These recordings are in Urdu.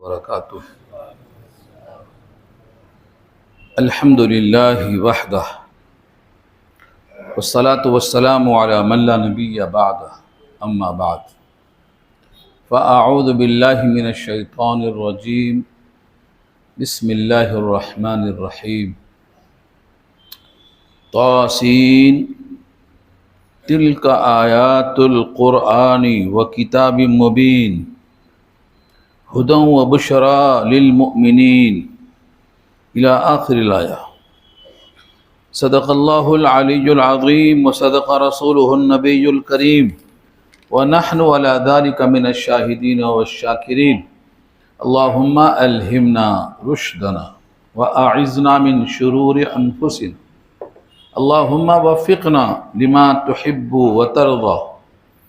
وبرکاتہ. الحمد للہ وحدہ والصلاة والسلام علی من لا نبی بعدہ اما بعد فاعوذ باللہ من الشیطان الرجیم بسم اللہ الرحمن الرحیم. طاسین تلک آیات القرآن وکتاب مبین ہدی وبشریٰ للمؤمنین الی آخر الآیہ. صدق اللہ العلی العظیم وصدق رسولہ النبی الکریم ونحن علی ذلک من الشاہدین والشاکرین. اللہم الہمنا رشدنا واعذنا من شرور انفسنا. اللہم وفقنا لما تحب وترضى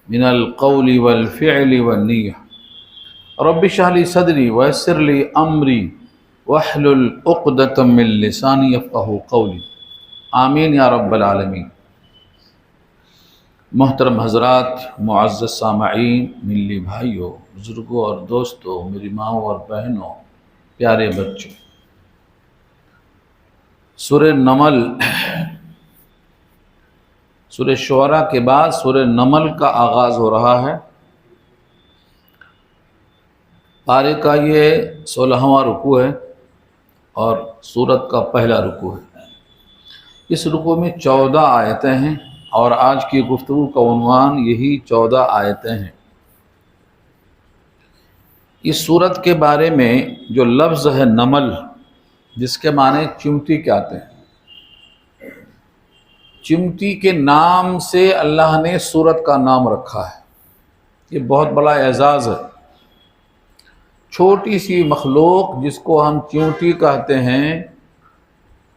من القول والفعل والنیہ. رب اشرح لی صدری ویسر لی امری واحلل عقدۃ من لسانی یفقہوا قولی. آمین یا رب العالمین. محترم حضرات، معزز سامعین، ملی بھائیوں، بزرگوں اور دوستوں، میری ماؤں اور بہنوں، پیارے بچوں، سورہ نمل، سورہ شعراء کے بعد سورہ نمل کا آغاز ہو رہا ہے. پارے کا یہ 16واں رکوع ہے اور سورت کا پہلا رکوع ہے. اس رکوع میں 14 آیتیں ہیں اور آج کی گفتگو کا عنوان یہی 14 آیتیں ہیں. اس سورت کے بارے میں جو لفظ ہے نمل، جس کے معنی چمٹی کہتے ہیں، چمٹی کے نام سے اللہ نے سورت کا نام رکھا ہے. یہ بہت بڑا اعزاز ہے. چھوٹی سی مخلوق جس کو ہم چیونٹی کہتے ہیں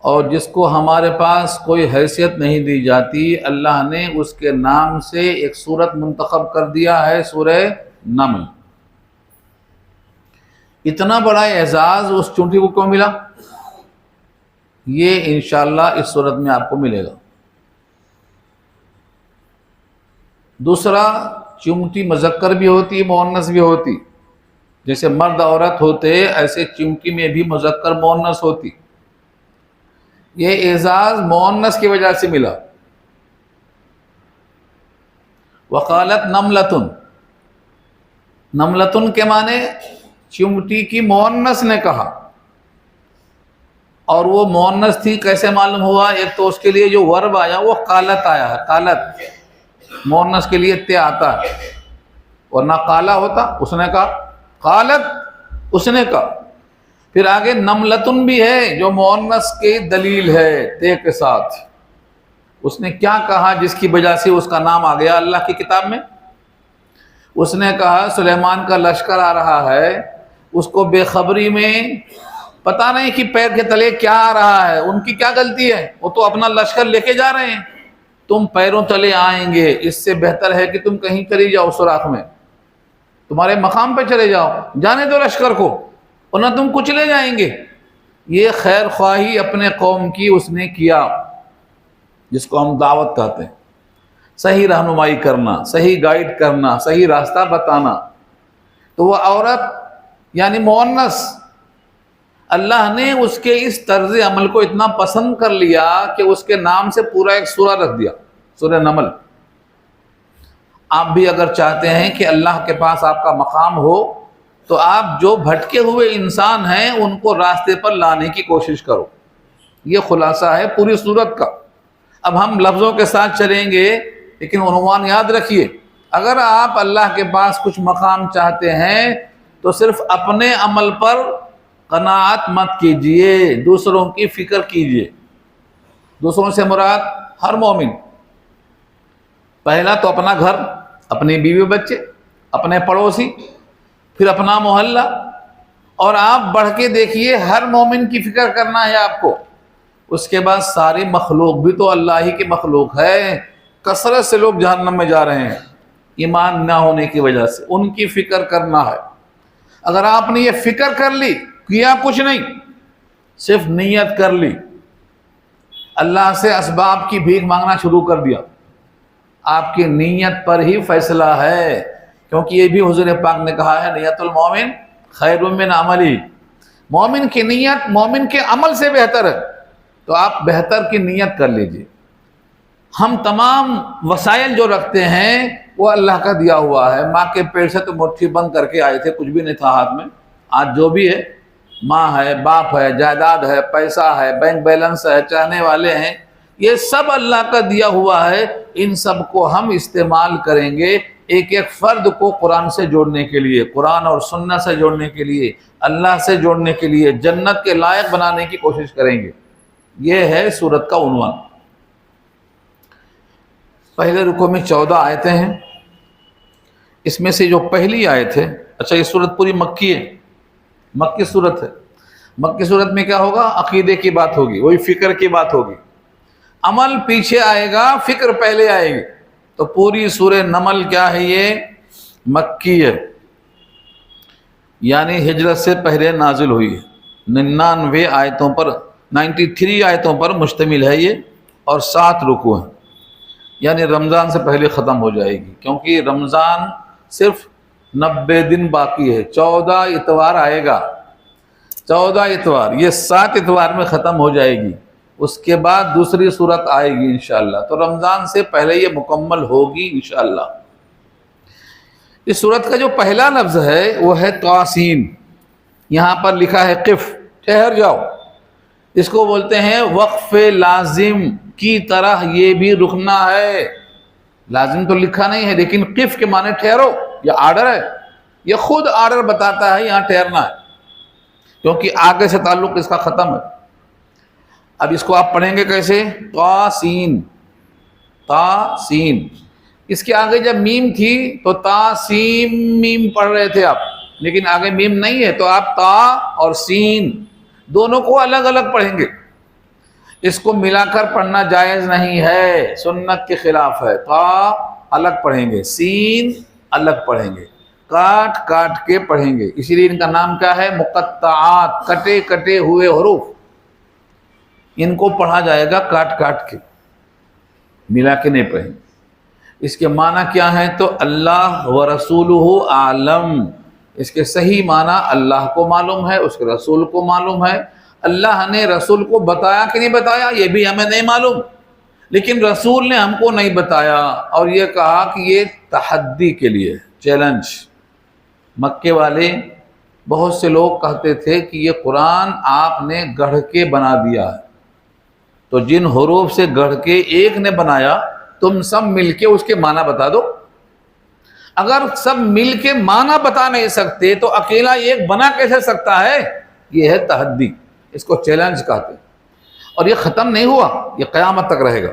اور جس کو ہمارے پاس کوئی حیثیت نہیں دی جاتی، اللہ نے اس کے نام سے ایک سورت منتخب کر دیا ہے، سورہ نمل. اتنا بڑا اعزاز اس چونٹی کو کیوں ملا؟ یہ انشاءاللہ اس سورت میں آپ کو ملے گا. دوسرا، چمٹی مذکر بھی ہوتی، مؤنث بھی ہوتی. جیسے مرد عورت ہوتے ایسے چمٹی میں بھی مذکر مؤنث ہوتی. یہ اعزاز مؤنث کی وجہ سے ملا. وقالت نملتن، نملتن کے معنی چمٹی کی مؤنث نے کہا. اور وہ مؤنث تھی کیسے معلوم ہوا؟ ایک تو اس کے لیے جو ورب آیا وہ قالت آیا ہے. قالت مؤنث کے لیے تے آتا ہے، ورنہ قالا ہوتا. اس نے کہا، قالت اس نے کہا. پھر آگے نملتن بھی ہے جو مؤنث کی دلیل ہے تے کے ساتھ. اس نے کیا کہا جس کی وجہ سے اس کا نام آ گیا اللہ کی کتاب میں؟ اس نے کہا سلیمان کا لشکر آ رہا ہے، اس کو بے خبری میں پتہ نہیں کہ پیر کے تلے کیا آ رہا ہے. ان کی کیا غلطی ہے؟ وہ تو اپنا لشکر لے کے جا رہے ہیں. تم پیروں تلے آئیں گے، اس سے بہتر ہے کہ تم کہیں چلی جاؤ سوراخ میں، تمہارے مقام پہ چلے جاؤ، جانے دو لشکر کو ورنہ تم کچلے جائیں گے. یہ خیر خواہی اپنے قوم کی اس نے کیا، جس کو ہم دعوت کہتے ہیں. صحیح رہنمائی کرنا، صحیح گائیڈ کرنا، صحیح راستہ بتانا. تو وہ عورت یعنی مؤنث، اللہ نے اس کے اس طرز عمل کو اتنا پسند کر لیا کہ اس کے نام سے پورا ایک سورہ رکھ دیا، سورہ نمل. آپ بھی اگر چاہتے ہیں کہ اللہ کے پاس آپ کا مقام ہو تو آپ جو بھٹکے ہوئے انسان ہیں ان کو راستے پر لانے کی کوشش کرو. یہ خلاصہ ہے پوری سورت کا. اب ہم لفظوں کے ساتھ چلیں گے لیکن عنوان یاد رکھیے. اگر آپ اللہ کے پاس کچھ مقام چاہتے ہیں تو صرف اپنے عمل پر قناعت مت کیجئے، دوسروں کی فکر کیجئے. دوسروں سے مراد ہر مومن. پہلا تو اپنا گھر، اپنی بیوی بچے، اپنے پڑوسی، پھر اپنا محلہ، اور آپ بڑھ کے دیکھیے ہر مومن کی فکر کرنا ہے آپ کو. اس کے بعد ساری مخلوق بھی تو اللہ ہی کی مخلوق ہے. کثرت سے لوگ جہنم میں جا رہے ہیں ایمان نہ ہونے کی وجہ سے، ان کی فکر کرنا ہے. اگر آپ نے یہ فکر کر لی، کیا کچھ نہیں، صرف نیت کر لی، اللہ سے اسباب کی بھیک مانگنا شروع کر دیا، آپ کی نیت پر ہی فیصلہ ہے. کیونکہ یہ بھی حضور پاک نے کہا ہے نیت المومن خیر من عملی، مومن کی نیت مومن کے عمل سے بہتر ہے، تو آپ بہتر کی نیت کر لیجئے۔ ہم تمام وسائل جو رکھتے ہیں وہ اللہ کا دیا ہوا ہے۔ ماں کے پیٹ سے تو مٹھی بند کر کے آئے تھے، کچھ بھی نہیں تھا ہاتھ میں۔ آج جو بھی ہے، ماں ہے، باپ ہے، جائیداد ہے، پیسہ ہے، بینک بیلنس ہے، چاہنے والے ہیں، یہ سب اللہ کا دیا ہوا ہے۔ ان سب کو ہم استعمال کریں گے ایک ایک فرد کو قرآن سے جوڑنے کے لیے، قرآن اور سنت سے جوڑنے کے لیے، اللہ سے جوڑنے کے لیے، جنت کے لائق بنانے کی کوشش کریں گے۔ یہ ہے سورت کا عنوان۔ پہلے رکوع میں 14 آیتیں ہیں، اس میں سے جو پہلی آیت ہے، اچھا یہ سورت پوری مکی ہے، مکی سورت ہے۔ مکی سورت میں کیا ہوگا؟ عقیدے کی بات ہوگی، وہی فکر کی بات ہوگی، عمل پیچھے آئے گا، فکر پہلے آئے گی۔ تو پوری سورہ نمل کیا ہے؟ یہ مکی ہے، یعنی ہجرت سے پہلے نازل ہوئی ہے۔ 99 آیتوں پر، 93 آیتوں پر مشتمل ہے یہ، اور 7 رکوع ہیں، یعنی رمضان سے پہلے ختم ہو جائے گی، کیونکہ رمضان صرف 90 دن باقی ہے۔ 14 اتوار آئے گا، 14 اتوار، یہ 7 اتوار میں ختم ہو جائے گی۔ اس کے بعد دوسری صورت آئے گی انشاءاللہ، تو رمضان سے پہلے یہ مکمل ہوگی انشاءاللہ۔ اس صورت کا جو پہلا لفظ ہے وہ ہے طاسین، یہاں پر لکھا ہے قف، ٹھہر جاؤ، اس کو بولتے ہیں وقف لازم کی طرح، یہ بھی رکنا ہے۔ لازم تو لکھا نہیں ہے، لیکن قف کے معنی ٹھہرو، یہ آرڈر ہے، یہ خود آرڈر بتاتا ہے یہاں ٹھہرنا ہے، کیونکہ آگے سے تعلق اس کا ختم ہے۔ اب اس کو آپ پڑھیں گے کیسے؟ طاسین، طاسین، اس کے آگے جب میم تھی تو تاسیم میم پڑھ رہے تھے آپ، لیکن آگے میم نہیں ہے، تو آپ تا اور سین دونوں کو الگ الگ پڑھیں گے۔ اس کو ملا کر پڑھنا جائز نہیں ہے، سنت کے خلاف ہے۔ تا الگ پڑھیں گے، سین الگ پڑھیں گے، کاٹ کاٹ کے پڑھیں گے، اسی لیے ان کا نام کیا ہے؟ مقطعات، کٹے کٹے ہوئے حروف، ان کو پڑھا جائے گا کاٹ کاٹ کے، ملا کے نہیں پڑھیں گے۔ اس کے معنی کیا ہے؟ تو اللہ و رسولہ عالم، اس کے صحیح معنی اللہ کو معلوم ہے، اس کے رسول کو معلوم ہے۔ اللہ نے رسول کو بتایا کہ نہیں بتایا یہ بھی ہمیں نہیں معلوم، لیکن رسول نے ہم کو نہیں بتایا، اور یہ کہا کہ یہ تحدی کے لیے، چیلنج۔ مکے والے بہت سے لوگ کہتے تھے کہ یہ قرآن آپ نے گڑھ کے بنا دیا ہے، تو جن حروف سے گڑھ کے ایک نے بنایا، تم سب مل کے اس کے معنی بتا دو۔ اگر سب مل کے معنی بتا نہیں سکتے تو اکیلا ایک بنا کیسے سکتا ہے؟ یہ ہے تحدی، اس کو چیلنج کہتے ہیں، اور یہ ختم نہیں ہوا، یہ قیامت تک رہے گا۔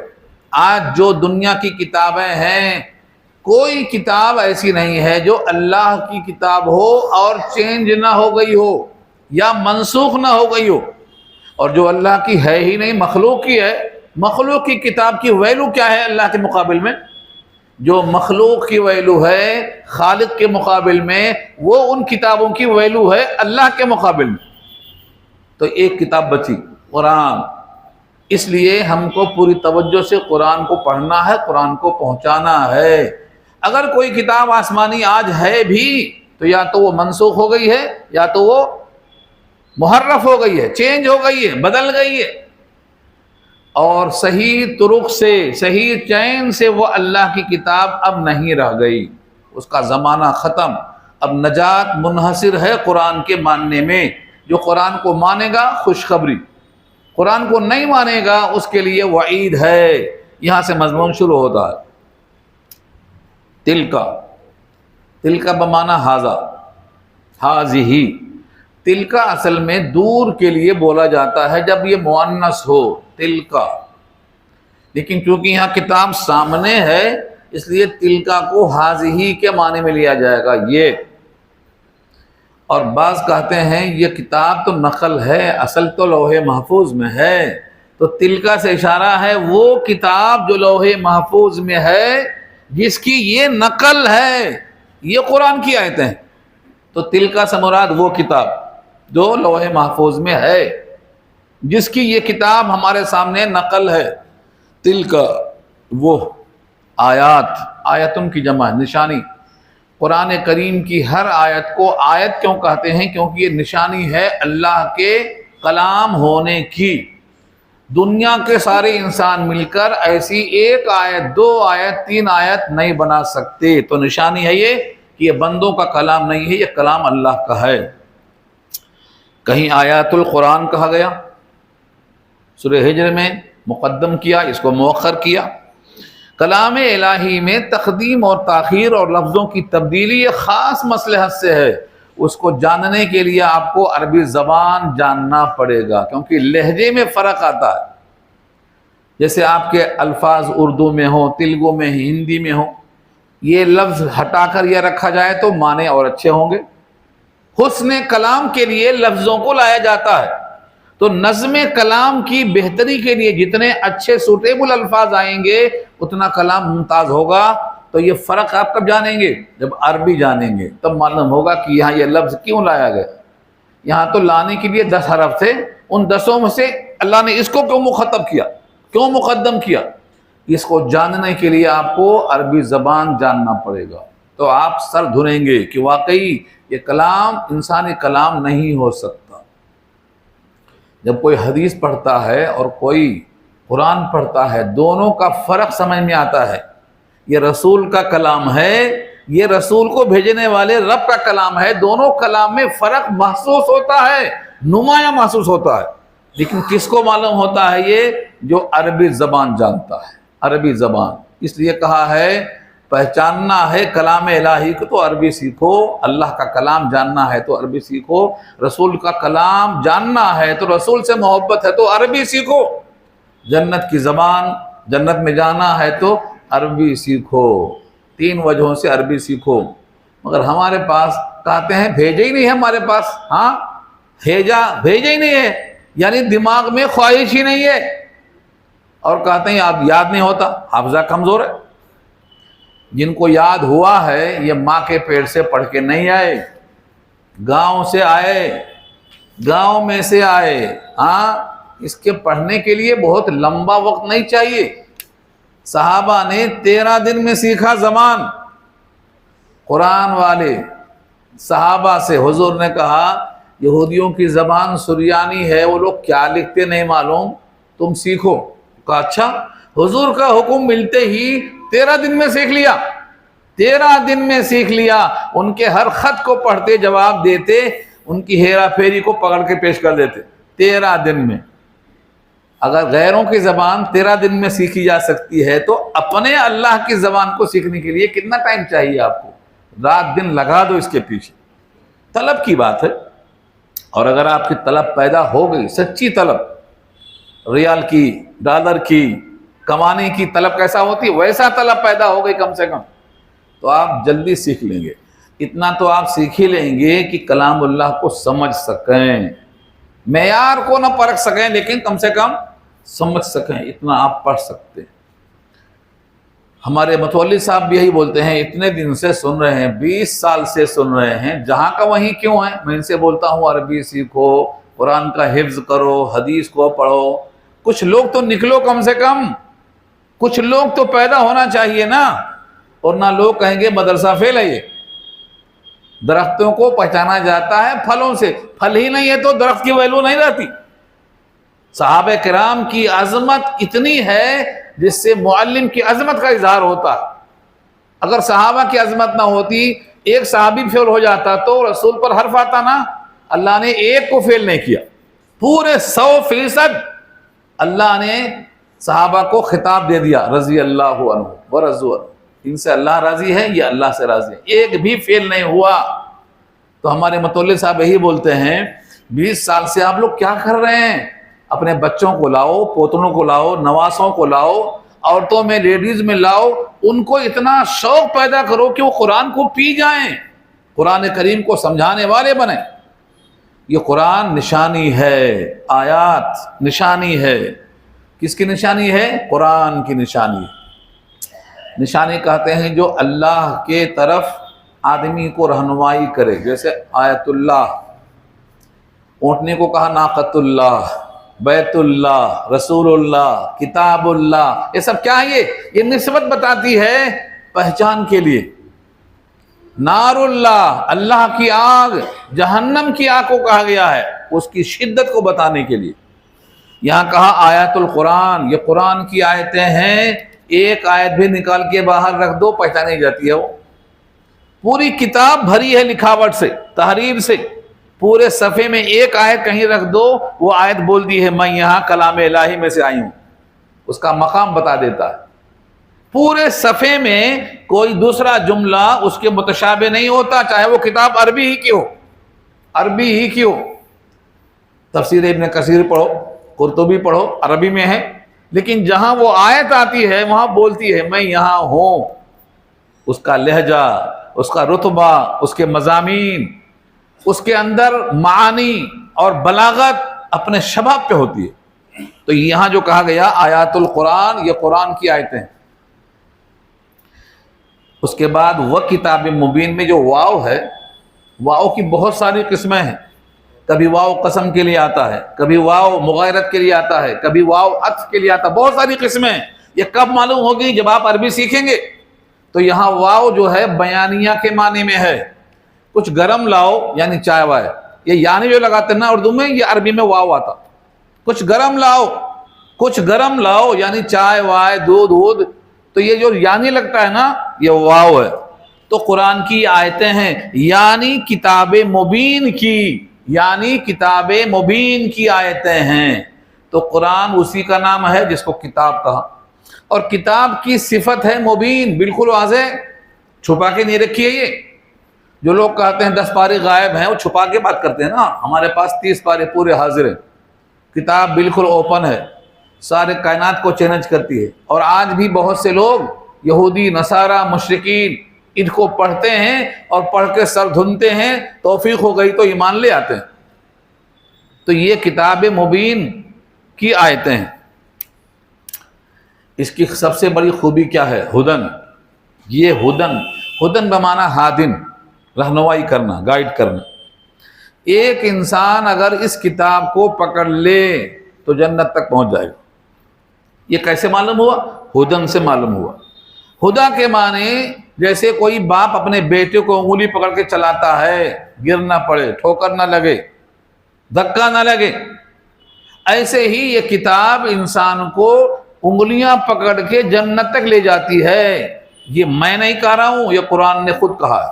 آج جو دنیا کی کتابیں ہیں، کوئی کتاب ایسی نہیں ہے جو اللہ کی کتاب ہو اور چینج نہ ہو گئی ہو یا منسوخ نہ ہو گئی ہو، اور جو اللہ کی ہے ہی نہیں، مخلوق کی ہے۔ مخلوق کی کتاب کی ویلو کیا ہے اللہ کے مقابل میں؟ جو مخلوق کی ویلو ہے خالق کے مقابل میں، وہ ان کتابوں کی ویلو ہے اللہ کے مقابل میں۔ تو ایک کتاب بچی، قرآن۔ اس لیے ہم کو پوری توجہ سے قرآن کو پڑھنا ہے، قرآن کو پہنچانا ہے۔ اگر کوئی کتاب آسمانی آج ہے بھی تو یا تو وہ منسوخ ہو گئی ہے، یا تو وہ محرف ہو گئی ہے، چینج ہو گئی ہے، بدل گئی ہے، اور صحیح طرق سے، صحیح چین سے وہ اللہ کی کتاب اب نہیں رہ گئی، اس کا زمانہ ختم۔ اب نجات منحصر ہے قرآن کے ماننے میں۔ جو قرآن کو مانے گا خوشخبری، قرآن کو نہیں مانے گا اس کے لیے وعید ہے۔ یہاں سے مضمون شروع ہوتا ہے۔ تلکا، تلکا بمعنی ہاذا، ہاذہ۔ تلکا اصل میں دور کے لیے بولا جاتا ہے جب یہ مؤنث ہو، تلکا، لیکن چونکہ یہاں کتاب سامنے ہے اس لیے تلکا کو ہاذہ کے معنی میں لیا جائے گا، یہ۔ اور بعض کہتے ہیں یہ کتاب تو نقل ہے، اصل تو لوح محفوظ میں ہے، تو تلکا سے اشارہ ہے وہ کتاب جو لوح محفوظ میں ہے، جس کی یہ نقل ہے، یہ قرآن کی آیتیں ہیں۔ تو تلکا سے مراد وہ کتاب جو لوح محفوظ میں ہے، جس کی یہ کتاب ہمارے سامنے نقل ہے۔ تلکا وہ آیات، آیتن کی جمع، نشانی۔ قرآن کریم کی ہر آیت کو آیت کیوں کہتے ہیں؟ کیونکہ یہ نشانی ہے اللہ کے کلام ہونے کی۔ دنیا کے سارے انسان مل کر ایسی ایک آیت، دو آیت، تین آیت نہیں بنا سکتے، تو نشانی ہے یہ کہ یہ بندوں کا کلام نہیں ہے، یہ کلام اللہ کا ہے۔ کہیں آیات القرآن کہا گیا، سورہ ہجر میں مقدم کیا، اس کو مؤخر کیا۔ کلام الہی میں تقدیم اور تاخیر اور لفظوں کی تبدیلی یہ خاص مصلحت سے ہے۔ اس کو جاننے کے لیے آپ کو عربی زبان جاننا پڑے گا، کیونکہ لہجے میں فرق آتا ہے۔ جیسے آپ کے الفاظ اردو میں ہوں، تیلگو میں، ہندی میں ہوں، یہ لفظ ہٹا کر یہ رکھا جائے تو معنی اور اچھے ہوں گے۔ حسن کلام کے لیے لفظوں کو لایا جاتا ہے، تو نظم کلام کی بہتری کے لیے جتنے اچھے سوٹیبل الفاظ آئیں گے اتنا کلام ممتاز ہوگا۔ تو یہ فرق آپ کب جانیں گے؟ جب عربی جانیں گے، تب معلوم ہوگا کہ یہاں یہ لفظ کیوں لایا گیا۔ یہاں تو لانے کے لیے 10 حرف تھے، ان 10 میں سے اللہ نے اس کو کیوں مخاطب کیا، کیوں مقدم کیا؟ اس کو جاننے کے لیے آپ کو عربی زبان جاننا پڑے گا، تو آپ سر دھنیں گے کہ واقعی یہ کلام انسانی کلام نہیں ہو سکتا۔ جب کوئی حدیث پڑھتا ہے اور کوئی قرآن پڑھتا ہے، دونوں کا فرق سمجھ میں آتا ہے۔ یہ رسول کا کلام ہے، یہ رسول کو بھیجنے والے رب کا کلام ہے، دونوں کلام میں فرق محسوس ہوتا ہے، نمایاں محسوس ہوتا ہے۔ لیکن کس کو معلوم ہوتا ہے؟ یہ جو عربی زبان جانتا ہے، عربی زبان۔ اس لیے کہا ہے پہچاننا ہے کلام الہی کو تو عربی سیکھو، اللہ کا کلام جاننا ہے تو عربی سیکھو، رسول کا کلام جاننا ہے تو رسول سے محبت ہے تو عربی سیکھو، جنت کی زبان، جنت میں جانا ہے تو عربی سیکھو۔ 3 وجہوں سے عربی سیکھو۔ مگر ہمارے پاس کہتے ہیں بھیجا ہی نہیں ہے ہمارے پاس، ہاں بھیجا ہی نہیں ہے، یعنی دماغ میں خواہش ہی نہیں ہے، اور کہتے ہیں یاد نہیں ہوتا، حافظہ کمزور ہے۔ جن کو یاد ہوا ہے یہ ماں کے پیٹ سے پڑھ کے نہیں آئے، گاؤں سے آئے، گاؤں میں سے آئے۔ ہاں اس کے پڑھنے کے لیے بہت لمبا وقت نہیں چاہیے۔ صحابہ نے 13 دن میں سیکھا زبان۔ قرآن والے صحابہ سے حضور نے کہا یہودیوں کی زبان سریانی ہے، وہ لوگ کیا لکھتے نہیں معلوم، تم سیکھو۔ کہا اچھا۔ حضور کا حکم ملتے ہی 13 دن میں سیکھ لیا، 13 دن میں سیکھ لیا۔ ان کے ہر خط کو پڑھتے، جواب دیتے، ان کی ہیرا پھیری کو پکڑ کے پیش کر دیتے 13 دن میں۔ اگر غیروں کی زبان 13 دن میں سیکھی جا سکتی ہے تو اپنے اللہ کی زبان کو سیکھنے کے لیے کتنا ٹائم چاہیے آپ کو؟ رات دن لگا دو اس کے پیچھے۔ طلب کی بات ہے، اور اگر آپ کی طلب پیدا ہو گئی، سچی طلب، ریال کی، ڈالر کی، کمانے کی طلب کیسا ہوتی ہے ویسا طلب پیدا ہو گئی کم سے کم، تو آپ جلدی سیکھ لیں گے۔ اتنا تو آپ سیکھ ہی لیں گے کہ کلام اللہ کو سمجھ سکیں، معیار کو نہ پرکھ سکیں لیکن کم سے کم سمجھ سکیں، اتنا آپ پڑھ سکتے ہیں۔ ہمارے متولی صاحب بھی یہی بولتے ہیں، اتنے دن سے سن رہے ہیں، 20 سال سے سن رہے ہیں، جہاں کا وہیں کیوں ہے؟ میں ان سے بولتا ہوں عربی سیکھو، قرآن کا حفظ کرو، حدیث کو پڑھو، کچھ لوگ تو نکلو کم سے کم، کچھ لوگ تو پیدا ہونا چاہیے نا، اور نہ لوگ کہیں گے مدرسہ فیل ہے۔ یہ درختوں کو پہچانا جاتا ہے پھلوں سے، پھل ہی نہیں ہے تو درخت کی ویلو نہیں رہتی۔ صحابہ کرام کی عظمت اتنی ہے جس سے معلم کی عظمت کا اظہار ہوتا ہے۔ اگر صحابہ کی عظمت نہ ہوتی، ایک صحابی فیل ہو جاتا تو رسول پر حرف آتا نا۔ اللہ نے ایک کو فیل نہیں کیا، پورے 100% اللہ نے صحابہ کو خطاب دے دیا، رضی اللہ عنہ ورضوا عنہ، ان سے اللہ راضی ہے، یہ اللہ سے راضی ہے، ایک بھی فیل نہیں ہوا۔ تو ہمارے متولی صاحب یہی بولتے ہیں 20 سال سے آپ لوگ کیا کر رہے ہیں؟ اپنے بچوں کو لاؤ، پوتروں کو لاؤ، نواسوں کو لاؤ، عورتوں میں، لیڈیز میں لاؤ، ان کو اتنا شوق پیدا کرو کہ وہ قرآن کو پی جائیں، قرآن کریم کو سمجھانے والے بنیں۔ یہ قرآن نشانی ہے، آیات نشانی ہے۔ کس کی نشانی ہے؟ قرآن کی نشانی۔ نشانی کہتے ہیں جو اللہ کے طرف آدمی کو رہنمائی کرے، جیسے آیت اللہ، اونٹنے کو کہا ناقۃ اللہ، بیت اللہ، رسول اللہ، کتاب اللہ، یہ سب کیا ہے؟ یہ نسبت بتاتی ہے پہچان کے لیے۔ نار اللہ، اللہ کی آگ، جہنم کی آگ کو کہا گیا ہے اس کی شدت کو بتانے کے لیے۔ یہاں کہا آیات القرآن، یہ قرآن کی آیتیں ہیں، ایک آیت بھی نکال کے باہر رکھ دو پہچانی جاتی ہے۔ وہ پوری کتاب بھری ہے لکھاوٹ سے، تحریر سے، پورے صفحے میں ایک آیت کہیں رکھ دو، وہ آیت بولتی ہے میں یہاں کلام الہی میں سے آئی ہوں، اس کا مقام بتا دیتا ہے۔ پورے صفحے میں کوئی دوسرا جملہ اس کے متشابہ نہیں ہوتا، چاہے وہ کتاب عربی ہی کی ہو، عربی ہی کی ہو۔ تفسیر ابن کثیر پڑھو، قرطبی پڑھو، عربی میں ہے، لیکن جہاں وہ آیت آتی ہے وہاں بولتی ہے میں یہاں ہوں۔ اس کا لہجہ، اس کا رتبہ، اس کے مضامین، اس کے اندر معانی اور بلاغت اپنے شباب پہ ہوتی ہے۔ تو یہاں جو کہا گیا آیات القرآن، یہ قرآن کی آیتیں۔ اس کے بعد وہ کتاب مبین میں جو واو ہے، واو کی بہت ساری قسمیں ہیں۔ کبھی واو قسم کے لیے آتا ہے، کبھی واو مغایرت کے لیے آتا ہے، کبھی واو عطف کے لیے آتا ہے، بہت ساری قسمیں ہیں۔ یہ کب معلوم ہوگی؟ جب آپ عربی سیکھیں گے۔ تو یہاں واو جو ہے بیانیہ کے معنی میں ہے، کچھ گرم لاؤ یعنی چائے وائے، یہ یعنی جو لگاتے ہیں نا اردو میں، یہ عربی میں واو آتا۔ کچھ گرم لاؤ، کچھ گرم لاؤ یعنی چائے وائے، دودھ وودھ، تو یہ جو یعنی لگتا ہے نا یہ واو ہے۔ تو قرآن کی آیتیں ہیں یعنی کتاب مبین کی، یعنی کتاب مبین کی آیتیں ہیں۔ تو قرآن اسی کا نام ہے جس کو کتاب کہا، اور کتاب کی صفت ہے مبین، بالکل واضح، چھپا کے نہیں رکھی ہے۔ یہ جو لوگ کہتے ہیں 10 پارے غائب ہیں وہ چھپا کے بات کرتے ہیں نا، ہمارے پاس 30 پارے پورے حاضر ہیں، کتاب بالکل اوپن ہے، سارے کائنات کو چیلنج کرتی ہے۔ اور آج بھی بہت سے لوگ یہودی، نصارہ، مشرکین ان کو پڑھتے ہیں اور پڑھ کے سر دھنتے ہیں، توفیق ہو گئی تو ایمان لے آتے ہیں۔ تو یہ کتاب مبین کی آیتیں ہیں۔ اس کی سب سے بڑی خوبی کیا ہے؟ ہدن۔ یہ ہدن بمعنی ہادن، رہنمائی کرنا، گائیڈ کرنا۔ ایک انسان اگر اس کتاب کو پکڑ لے تو جنت تک پہنچ جائے گا۔ یہ کیسے معلوم ہوا؟ ہدن سے معلوم ہوا۔ ہدا کے معنی جیسے کوئی باپ اپنے بیٹے کو انگلی پکڑ کے چلاتا ہے، گر نہ پڑے، ٹھوکر نہ لگے، دھکا نہ لگے، ایسے ہی یہ کتاب انسان کو انگلیاں پکڑ کے جنت تک لے جاتی ہے۔ یہ میں نہیں کہہ رہا ہوں، یہ قرآن نے خود کہا ہے،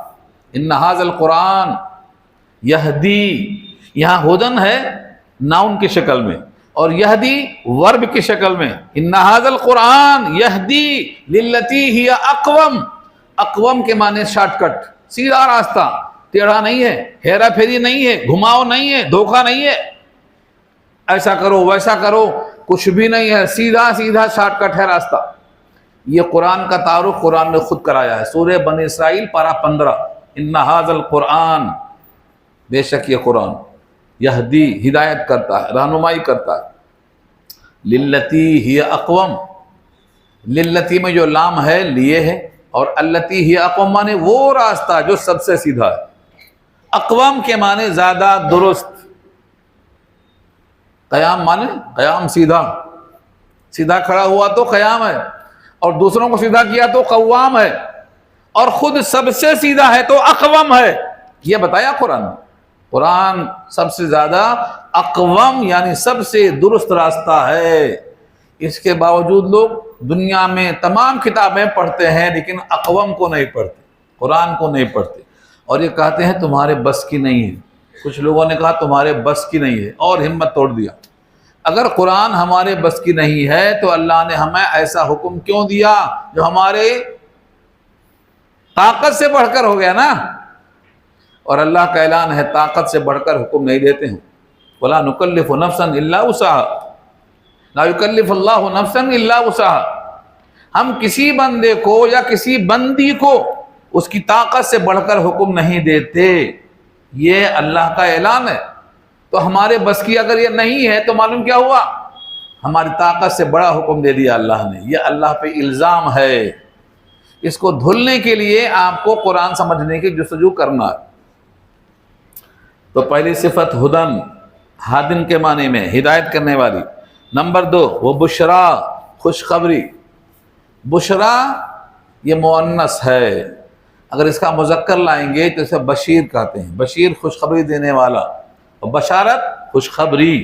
ان ھذا القرآن یہدی۔ یہاں ہدن ہے ناؤن کی شکل میں اور یہدی ورب کی شکل میں۔ ان ھذا القرآن یہدی للتی ہی اقوم۔ اقوم کے معنی شارٹ کٹ، سیدھا راستہ، ٹیڑھا نہیں ہے، ہیرا پھیری نہیں ہے، گھماؤ نہیں ہے، دھوکہ نہیں ہے، ایسا کرو ویسا کرو، کچھ بھی نہیں ہے، سیدھا سیدھا شارٹ کٹ ہے راستہ۔ یہ قرآن کا تعارف قرآن نے خود کرایا ہے، سورہ بنی اسرائیل پارہ 15، ان ھذا القرآن، بے شک یہ قرآن یہدی، ہدایت کرتا ہے، رہنمائی کرتا ہے، للتی ہی اقوم۔ للتی میں جو لام ہے لیے ہے، اور التی ہی اقوم مانے وہ راستہ جو سب سے سیدھا ہے۔ اقوام کے معنی زیادہ درست۔ قیام مانے قیام، سیدھا، سیدھا کھڑا ہوا تو قیام ہے، اور دوسروں کو سیدھا کیا تو قوام ہے، اور خود سب سے سیدھا ہے تو اقوام ہے۔ یہ بتایا قرآن۔ قرآن سب سے زیادہ اقوام یعنی سب سے درست راستہ ہے۔ اس کے باوجود لوگ دنیا میں تمام کتابیں پڑھتے ہیں لیکن اقوام کو نہیں پڑھتے، قرآن کو نہیں پڑھتے، اور یہ کہتے ہیں تمہارے بس کی نہیں ہے۔ کچھ لوگوں نے کہا تمہارے بس کی نہیں ہے اور ہمت توڑ دیا۔ اگر قرآن ہمارے بس کی نہیں ہے تو اللہ نے ہمیں ایسا حکم کیوں دیا جو ہمارے طاقت سے بڑھ کر ہو گیا نا؟ اور اللہ کا اعلان ہے طاقت سے بڑھ کر حکم نہیں دیتے ہیں۔ وَلَا نُكَلِّفُ نَفْسًا إِلَّا وُسْعَهَا، لَا يُكَلِّفُ اللَّهُ نَفْسًا إِلَّا وُسْعَهَا۔ ہم کسی بندے کو یا کسی بندی کو اس کی طاقت سے بڑھ کر حکم نہیں دیتے، یہ اللہ کا اعلان ہے۔ تو ہمارے بس کی اگر یہ نہیں ہے تو معلوم کیا ہوا؟ ہماری طاقت سے بڑا حکم دے دیا اللہ نے۔ یہ اللہ پہ الزام ہے۔ اس کو دھلنے کے لیے آپ کو قرآن سمجھنے کی جستجو کرنا ہے۔ تو پہلی صفت ہدن، ہادن کے معنی میں ہدایت کرنے والی۔ نمبر 2 وہ بشرا، خوشخبری۔ بشرا یہ مؤنث ہے، اگر اس کا مذکر لائیں گے تو اسے بشیر کہتے ہیں، بشیر خوشخبری دینے والا، اور بشارت خوشخبری.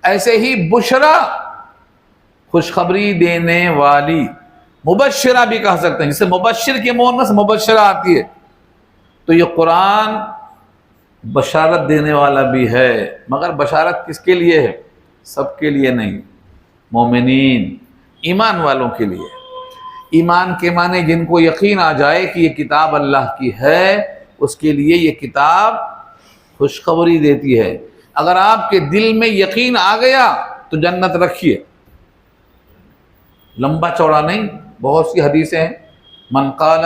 ایسے ہی بشرا خوشخبری دینے والی، مبشرہ بھی کہہ سکتے ہیں، جسے مبشر کی مؤنث مبشرہ آتی ہے. تو یہ قرآن بشارت دینے والا بھی ہے، مگر بشارت کس کے لیے ہے؟ سب کے لیے نہیں، مومنین ایمان والوں کے لیے. ایمان کے معنی جن کو یقین آ جائے کہ یہ کتاب اللہ کی ہے، اس کے لیے یہ کتاب خوشخبری دیتی ہے. اگر آپ کے دل میں یقین آ گیا تو جنت رکھیے، لمبا چوڑا نہیں، بہت سی حدیثیں ہیں. من قال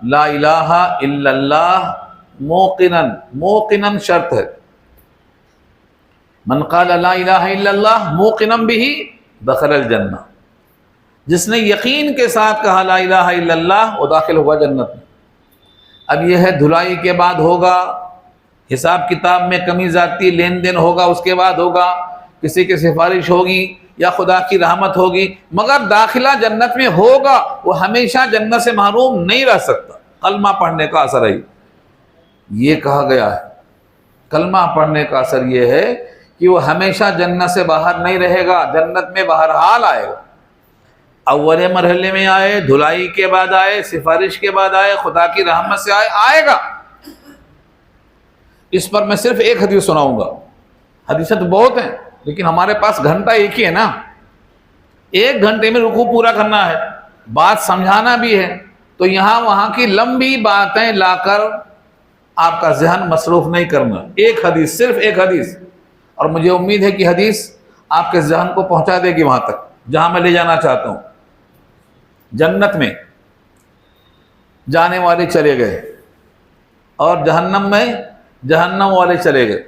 لا الہ الا اللہ موقناً، موقناً شرط ہے، من قال لا الہ الا اللہ موقناً بہ دخل الجنہ. جس نے یقین کے ساتھ کہا لا الہ الا اللہ وہ داخل ہوا جنت میں. اب یہ ہے دھلائی کے بعد ہوگا، حساب کتاب میں کمی زیادتی لین دین ہوگا، اس کے بعد ہوگا، کسی کی سفارش ہوگی یا خدا کی رحمت ہوگی، مگر داخلہ جنت میں ہوگا. وہ ہمیشہ جنت سے محروم نہیں رہ سکتا. کلمہ پڑھنے کا اثر ہے، یہ کہا گیا ہے، کلمہ پڑھنے کا اثر یہ ہے کہ وہ ہمیشہ جنت سے باہر نہیں رہے گا، جنت میں بہرحال آئے گا. اول مرحلے میں آئے، دھلائی کے بعد آئے، سفارش کے بعد آئے، خدا کی رحمت سے آئے گا. اس پر میں صرف ایک حدیث سناؤں گا. حدیثیں تو بہت ہیں لیکن ہمارے پاس گھنٹہ ایک ہی ہے نا، ایک گھنٹے میں رکوع پورا کرنا ہے، بات سمجھانا بھی ہے. تو یہاں وہاں کی لمبی باتیں لا کر آپ کا ذہن مصروف نہیں کرنا. ایک حدیث، صرف ایک حدیث، اور مجھے امید ہے کہ حدیث آپ کے ذہن کو پہنچا دے گی وہاں تک جہاں میں لے جانا چاہتا ہوں. جنت میں جانے والے چلے گئے اور جہنم میں جہنم والے چلے گئے،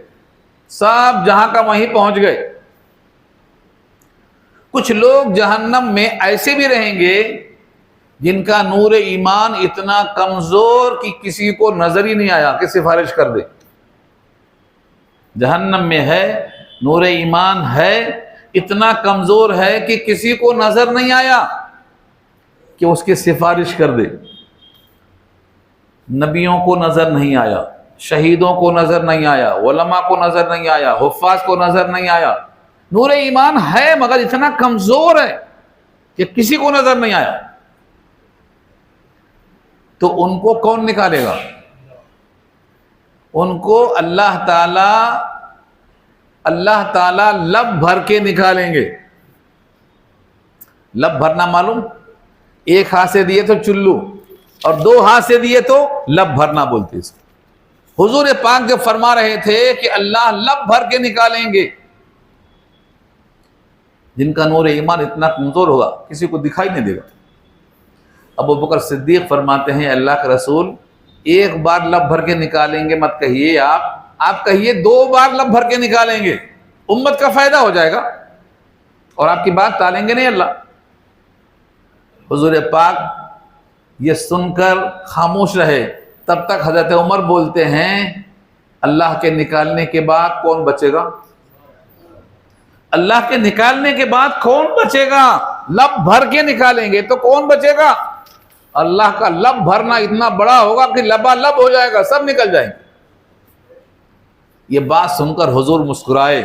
سب جہاں کا وہیں پہنچ گئے. کچھ لوگ جہنم میں ایسے بھی رہیں گے جن کا نور ایمان اتنا کمزور کہ کسی کو نظر ہی نہیں آیا کہ سفارش کر دے. جہنم میں ہے، نور ایمان ہے، اتنا کمزور ہے کہ کسی کو نظر نہیں آیا کہ اس کی سفارش کر دے. نبیوں کو نظر نہیں آیا، شہیدوں کو نظر نہیں آیا، علماء کو نظر نہیں آیا، حفاظ کو نظر نہیں آیا. نور ایمان ہے مگر اتنا کمزور ہے کہ کسی کو نظر نہیں آیا. تو ان کو کون نکالے گا؟ ان کو اللہ تعالی لب بھر کے نکالیں گے. لب بھرنا معلوم؟ ایک ہاتھ سے دیے تو چلو اور دو ہاتھ سے دیے تو لب بھرنا بولتے اس کو. حضور پاک جب فرما رہے تھے کہ اللہ لب بھر کے نکالیں گے، جن کا نور ایمان اتنا کمزور ہوگا کسی کو دکھائی نہیں دے گا. ابو بکر صدیق فرماتے ہیں اللہ کے رسول ایک بار لب بھر کے نکالیں گے مت کہیے، آپ کہیے 2 بار لب بھر کے نکالیں گے، امت کا فائدہ ہو جائے گا اور آپ کی بات ٹالیں گے نہیں اللہ. حضور پاک یہ سن کر خاموش رہے. تب تک حضرت عمر بولتے ہیں اللہ کے نکالنے کے بعد کون بچے گا؟ اللہ کے نکالنے کے بعد کون بچے گا؟ لب بھر کے نکالیں گے تو کون بچے گا؟ اللہ کا لب بھرنا اتنا بڑا ہوگا کہ لبالب ہو جائے گا، سب نکل جائیں گے. یہ بات سن کر حضور مسکرائے.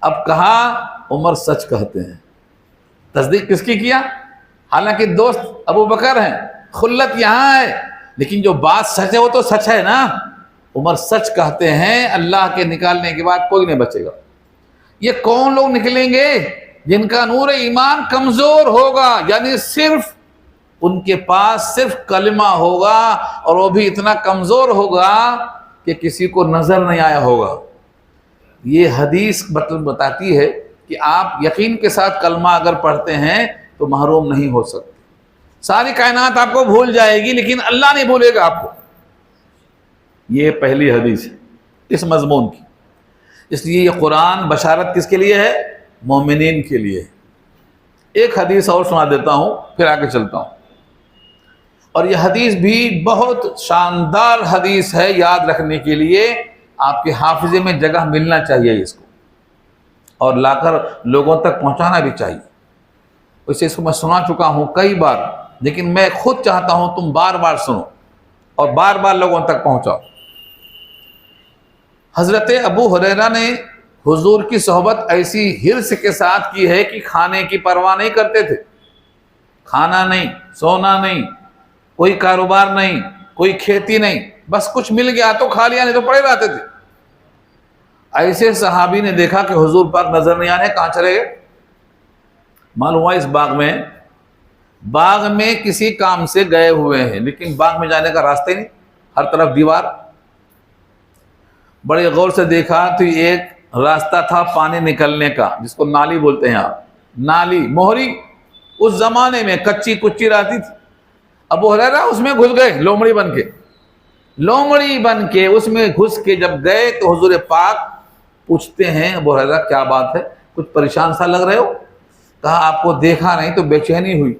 اب کہا عمر سچ کہتے ہیں. تصدیق کس کی کیا؟ حالانکہ دوست ابو بکر ہیں، خلت یہاں ہے، لیکن جو بات سچ ہے وہ تو سچ ہے نا. عمر سچ کہتے ہیں، اللہ کے نکالنے کے بعد کوئی نہیں بچے گا. یہ کون لوگ نکلیں گے؟ جن کا نور ایمان کمزور ہوگا، یعنی صرف ان کے پاس صرف کلمہ ہوگا اور وہ بھی اتنا کمزور ہوگا کہ کسی کو نظر نہیں آیا ہوگا. یہ حدیث بتاتی ہے کہ آپ یقین کے ساتھ کلمہ اگر پڑھتے ہیں تو محروم نہیں ہو سکتے. ساری کائنات آپ کو بھول جائے گی لیکن اللہ نہیں بھولے گا آپ کو. یہ پہلی حدیث ہے اس مضمون کی. اس لیے یہ قرآن بشارت کس کے لیے ہے؟ مومنین کے لیے. ایک حدیث اور سنا دیتا ہوں پھر آگے چلتا ہوں. اور یہ حدیث بھی بہت شاندار حدیث ہے، یاد رکھنے کے لیے آپ کے حافظے میں جگہ ملنا چاہیے اس کو، اور لا کر لوگوں تک پہنچانا بھی چاہیے. ویسے اس کو میں سنا چکا ہوں کئی بار، لیکن میں خود چاہتا ہوں تم بار بار سنو. اور بار بار لوگوں تک پہنچاؤ۔ حضرت ابو ہریرہ نے حضور کی صحبت ایسی حرص کے ساتھ کی ہے کہ کھانے کی پرواہ نہیں کرتے تھے، کھانا نہیں، سونا نہیں، کوئی کاروبار نہیں، کوئی کھیتی نہیں، بس کچھ مل گیا تو کھا لیا، نہیں تو پڑے رہتے تھے۔ ایسے صحابی نے دیکھا کہ حضور پاک نظر نہیں آنے، کہاں چلے گئے؟ معلوم ہوا اس باغ میں کسی کام سے گئے ہوئے ہیں، لیکن باغ میں جانے کا راستہ ہی نہیں، ہر طرف دیوار۔ بڑے غور سے دیکھا تو ایک راستہ تھا پانی نکلنے کا، جس کو نالی بولتے ہیں آپ، نالی موہری، اس زمانے میں کچی کچی رہتی تھی۔ ابو ہریرہ اس میں گھس گئے، لومڑی بن کے اس میں گھس کے جب گئے تو حضور پاک پوچھتے ہیں ابو ہریرہ کیا بات ہے، کچھ پریشان سا لگ رہے ہو؟ کہا آپ کو دیکھا نہیں تو بے چینی ہوئی،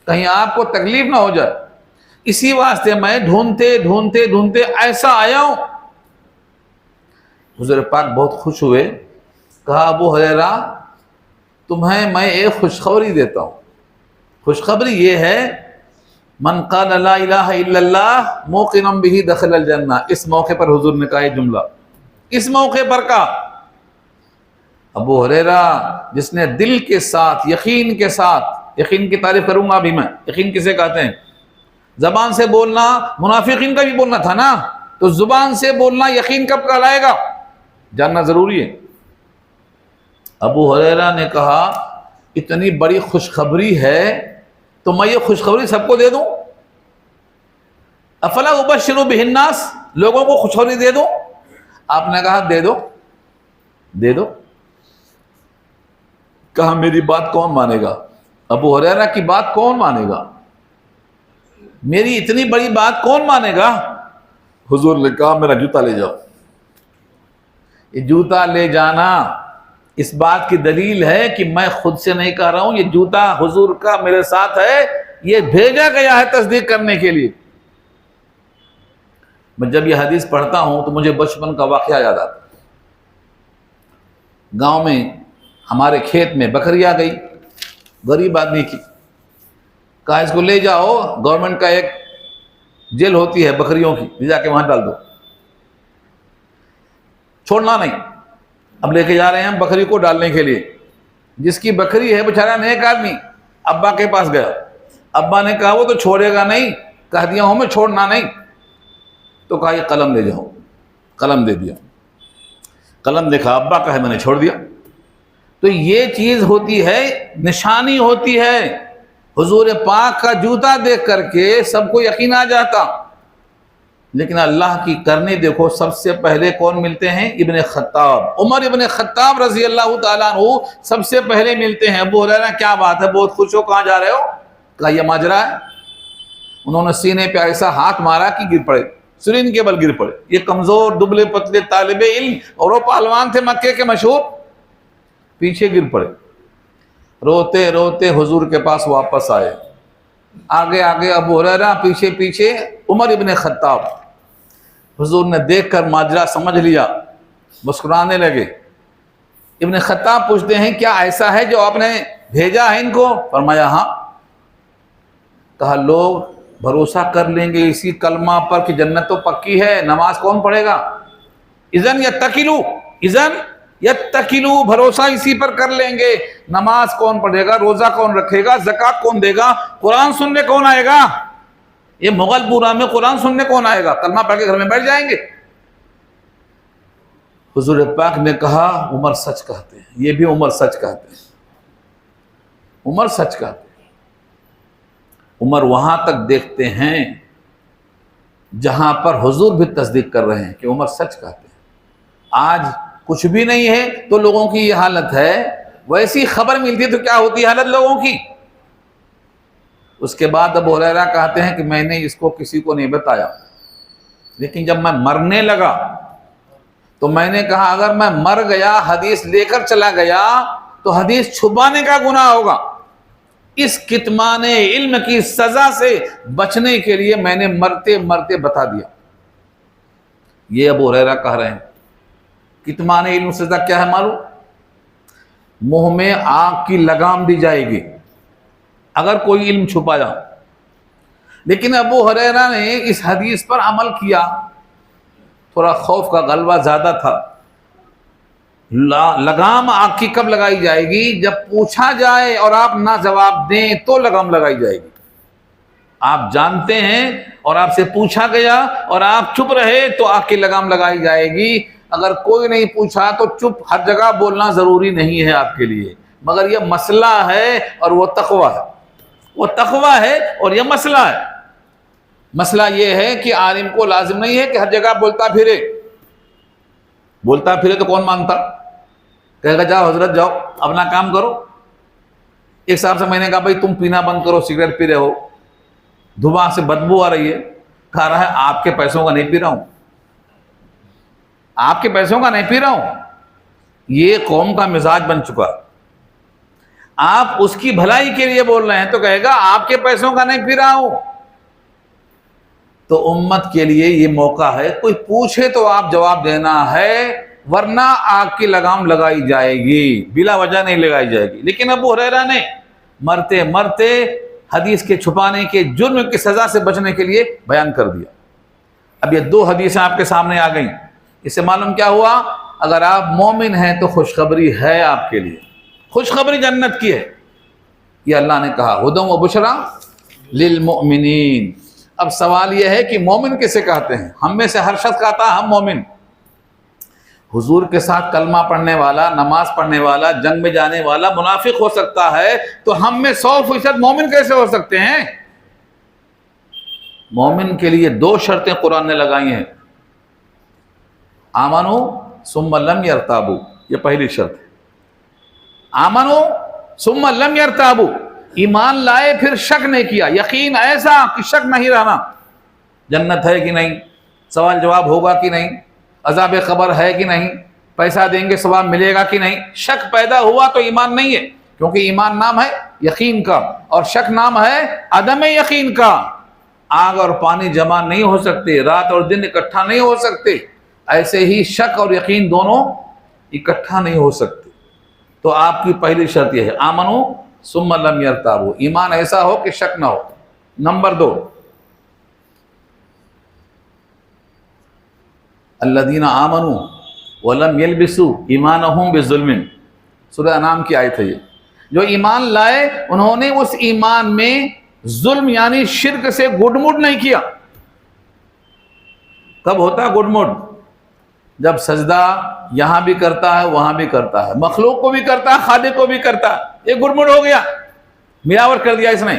کہیں آپ کو تکلیف نہ ہو جائے، اسی واسطے میں ڈھونڈتے ایسا آیا ہوں۔ حضور پاک بہت خوش ہوئے، کہا ابو ہریرہ تمہیں میں ایک خوشخبری دیتا ہوں، خوشخبری یہ ہے من قال لا الہ الا اللہ موقنا بہ دخل الجنہ۔ اس موقع پر حضور نے کہا یہ جملہ، اس موقع پر کہا۔ ابو ہریرہ جس نے دل کے ساتھ، یقین کے ساتھ، یقین کی تعریف کروں گا ابھی میں، یقین کسے کہتے ہیں؟ زبان سے بولنا منافقین کا بھی بولنا تھا نا، تو زبان سے بولنا یقین کب کہلائے گا؟ جاننا ضروری ہے۔ ابو ہریرہ نے کہا اتنی بڑی خوشخبری ہے تو میں یہ خوشخبری سب کو دے دوں؟ افلا ابشر بہ الناس، لوگوں کو خوشخبری دے دوں؟ آپ نے کہا دے دو۔ کہا میری بات کون مانے گا؟ ابو ہریرہ کی بات کون مانے گا؟ میری اتنی بڑی بات کون مانے گا؟ حضور نے کہا میرا جوتا لے جاؤ۔ یہ جوتا لے جانا اس بات کی دلیل ہے کہ میں خود سے نہیں کہہ رہا ہوں، یہ جوتا حضور کا میرے ساتھ ہے، یہ بھیجا گیا ہے تصدیق کرنے کے لیے۔ میں جب یہ حدیث پڑھتا ہوں تو مجھے بچپن کا واقعہ یاد آتا۔ گاؤں میں ہمارے کھیت میں بکری آ گئی، غریب آدمی کی، کہا اس کو لے جاؤ، گورنمنٹ کا ایک جیل ہوتی ہے بکریوں کی، لے جا کے وہاں ڈال دو، چھوڑنا نہیں۔ اب لے کے جا رہے ہیں ہم بکری کو ڈالنے کے لیے، جس کی بکری ہے بیچارہ نیک آدمی ابا کے پاس گیا، ابا نے کہا وہ تو چھوڑے گا نہیں، کہہ دیا ہوں میں چھوڑنا نہیں، تو کہا یہ قلم لے جاؤ، قلم دے دیا، قلم دیکھا ابا کا ہے میں نے چھوڑ دیا۔ تو یہ چیز ہوتی ہے، نشانی ہوتی ہے، حضور پاک کا جوتا دیکھ کر کے سب کو یقین آ جاتا، لیکن اللہ کی کرنی دیکھو، سب سے پہلے کون ملتے ہیں؟ ابن خطاب، عمر ابن خطاب رضی اللہ تعالیٰ عنہ سب سے پہلے ملتے ہیں۔ ابو ہریرہ کیا بات ہے، بہت خوش ہو، کہاں جا رہے ہو؟ کہا یہ ماجرا ہے۔ انہوں نے سینے پہ ایسا ہاتھ مارا کہ گر پڑے، سرین کے بل گر پڑے۔ یہ کمزور دبلے پتلے طالب علم اور وہ پہلوان تھے مکے کے مشہور، پیچھے گر پڑے، روتے روتے حضور کے پاس واپس آئے، آگے آگے ابو ہریرہ، پیچھے پیچھے عمر ابن خطاب۔ حضور نے دیکھ کر ماجرا سمجھ لیا، مسکرانے لگے۔ ابن خطاب پوچھتے ہیں کیا ایسا ہے جو آپ نے بھیجا ہے ان کو؟ فرمایا ہاں۔ کہا لوگ بھروسہ کر لیں گے اسی کلمہ پر کہ جنت تو پکی ہے، نماز کون پڑھے گا؟ اذن یتکلوا، بھروسہ اسی پر کر لیں گے، نماز کون پڑھے گا، روزہ کون رکھے گا، زکوٰۃ کون دے گا، قرآن سننے کون آئے گا؟ یہ مغل پورا میں قرآن سننے کون آئے گا؟ کلمہ پڑھ کے گھر میں بیٹھ جائیں گے۔ حضور پاک نے کہا عمر سچ کہتے ہیں، یہ بھی عمر سچ کہتے ہیں، عمر سچ کہتے ہیں۔ عمر وہاں تک دیکھتے ہیں جہاں پر حضور بھی تصدیق کر رہے ہیں کہ عمر سچ کہتے ہیں۔ آج کچھ بھی نہیں ہے تو لوگوں کی یہ حالت ہے، ویسی خبر ملتی تو کیا ہوتی حالت لوگوں کی؟ اس کے بعد ابو ہریرہ کہتے ہیں کہ میں نے اس کو کسی کو نہیں بتایا، لیکن جب میں مرنے لگا تو میں نے کہا اگر میں مر گیا حدیث لے کر چلا گیا تو حدیث چھپانے کا گناہ ہوگا، اس کتمان علم کی سزا سے بچنے کے لیے میں نے مرتے مرتے بتا دیا۔ یہ ابو ہریرہ کہہ رہے ہیں۔ کتمان علم سزا کیا ہے معلوم؟ منہ میں آگ کی لگام دی جائے گی اگر کوئی علم چھپایا، لیکن ابو ہریرہ نے اس حدیث پر عمل کیا، تھوڑا خوف کا غلبہ زیادہ تھا۔ لگام آگ کی کب لگائی جائے گی؟ جب پوچھا جائے اور آپ نہ جواب دیں تو لگام لگائی جائے گی۔ آپ جانتے ہیں اور آپ سے پوچھا گیا اور آپ چپ رہے تو آگ کی لگام لگائی جائے گی۔ اگر کوئی نہیں پوچھا تو چپ ہر جگہ بولنا ضروری نہیں ہے آپ کے لیے، مگر یہ مسئلہ ہے اور وہ تقویٰ ہے، وہ تقویٰ ہے اور یہ مسئلہ ہے۔ مسئلہ یہ ہے کہ عالم کو لازم نہیں ہے کہ ہر جگہ بولتا پھرے، بولتا پھرے تو کون مانتا؟ کہے گا جاؤ حضرت جاؤ اپنا کام کرو۔ ایک صاحب سے میں نے کہا بھائی تم پینا بند کرو، سگریٹ پی رہے ہو، دھواں سے بدبو آ رہی ہے۔ کہہ رہا ہے آپ کے پیسوں کا نہیں پی رہا ہوں، آپ کے پیسوں کا نہیں پی رہا ہوں۔ یہ قوم کا مزاج بن چکا، آپ اس کی بھلائی کے لیے بول رہے ہیں تو کہے گا آپ کے پیسوں کا نہیں پی رہا ہوں۔ تو امت کے لیے یہ موقع ہے، کوئی پوچھے تو آپ جواب دینا ہے، ورنہ آگ کی لگام لگائی جائے گی، بلا وجہ نہیں لگائی جائے گی۔ لیکن ابو ہریرہ نے مرتے مرتے حدیث کے چھپانے کے جرم کی سزا سے بچنے کے لیے بیان کر دیا۔ اب یہ دو حدیثیں آپ کے سامنے آ گئیں، اس سے معلوم کیا ہوا؟ اگر آپ مومن ہیں تو خوشخبری ہے آپ کے لیے، خوشخبری جنت کی ہے۔ یہ اللہ نے کہا ہدی و بشریٰ للمؤمنین۔ اب سوال یہ ہے کہ مومن کسے کہتے ہیں؟ ہم میں سے ہر شخص کہتا ہے ہم مومن۔ حضور کے ساتھ کلمہ پڑھنے والا، نماز پڑھنے والا، جنگ میں جانے والا منافق ہو سکتا ہے، تو ہم میں 100% مومن کیسے ہو سکتے ہیں؟ مومن کے لیے دو شرطیں قرآن نے لگائی ہیں، آمنو ثم لم یرتابو، یہ پہلی شرط ہے۔ آمنو ثم لم یرتابو، ایمان لائے پھر شک نہیں کیا، یقین ایسا کہ شک نہیں رہنا، جنت ہے کہ نہیں، سوال جواب ہوگا کہ نہیں، عذاب قبر ہے کہ نہیں، پیسہ دیں گے ثواب ملے گا کہ نہیں۔ شک پیدا ہوا تو ایمان نہیں ہے، کیونکہ ایمان نام ہے یقین کا اور شک نام ہے عدم یقین کا۔ آگ اور پانی جمع نہیں ہو سکتے، رات اور دن اکٹھا نہیں ہو سکتے، ایسے ہی شک اور یقین دونوں اکٹھا نہیں ہو سکتے۔ تو آپ کی پہلی شرط یہ ہے آمنو ثم لم یرتابو، ایمان ایسا ہو کہ شک نہ ہو۔ نمبر 2، الذین آمنوا ولم یلبسوا ایمانہم بظلم، سورہ انعام کی آیت ہے یہ۔ جو ایمان لائے انہوں نے اس ایمان میں ظلم یعنی شرک سے گڈ مڈ نہیں کیا۔ کب ہوتا ہے گڈ مڈ؟ جب سجدہ یہاں بھی کرتا ہے وہاں بھی کرتا ہے، مخلوق کو بھی کرتا ہے خالق کو بھی کرتا ہے، یہ گڈ مڈ ہو گیا، ملاوٹ کر دیا اس نے۔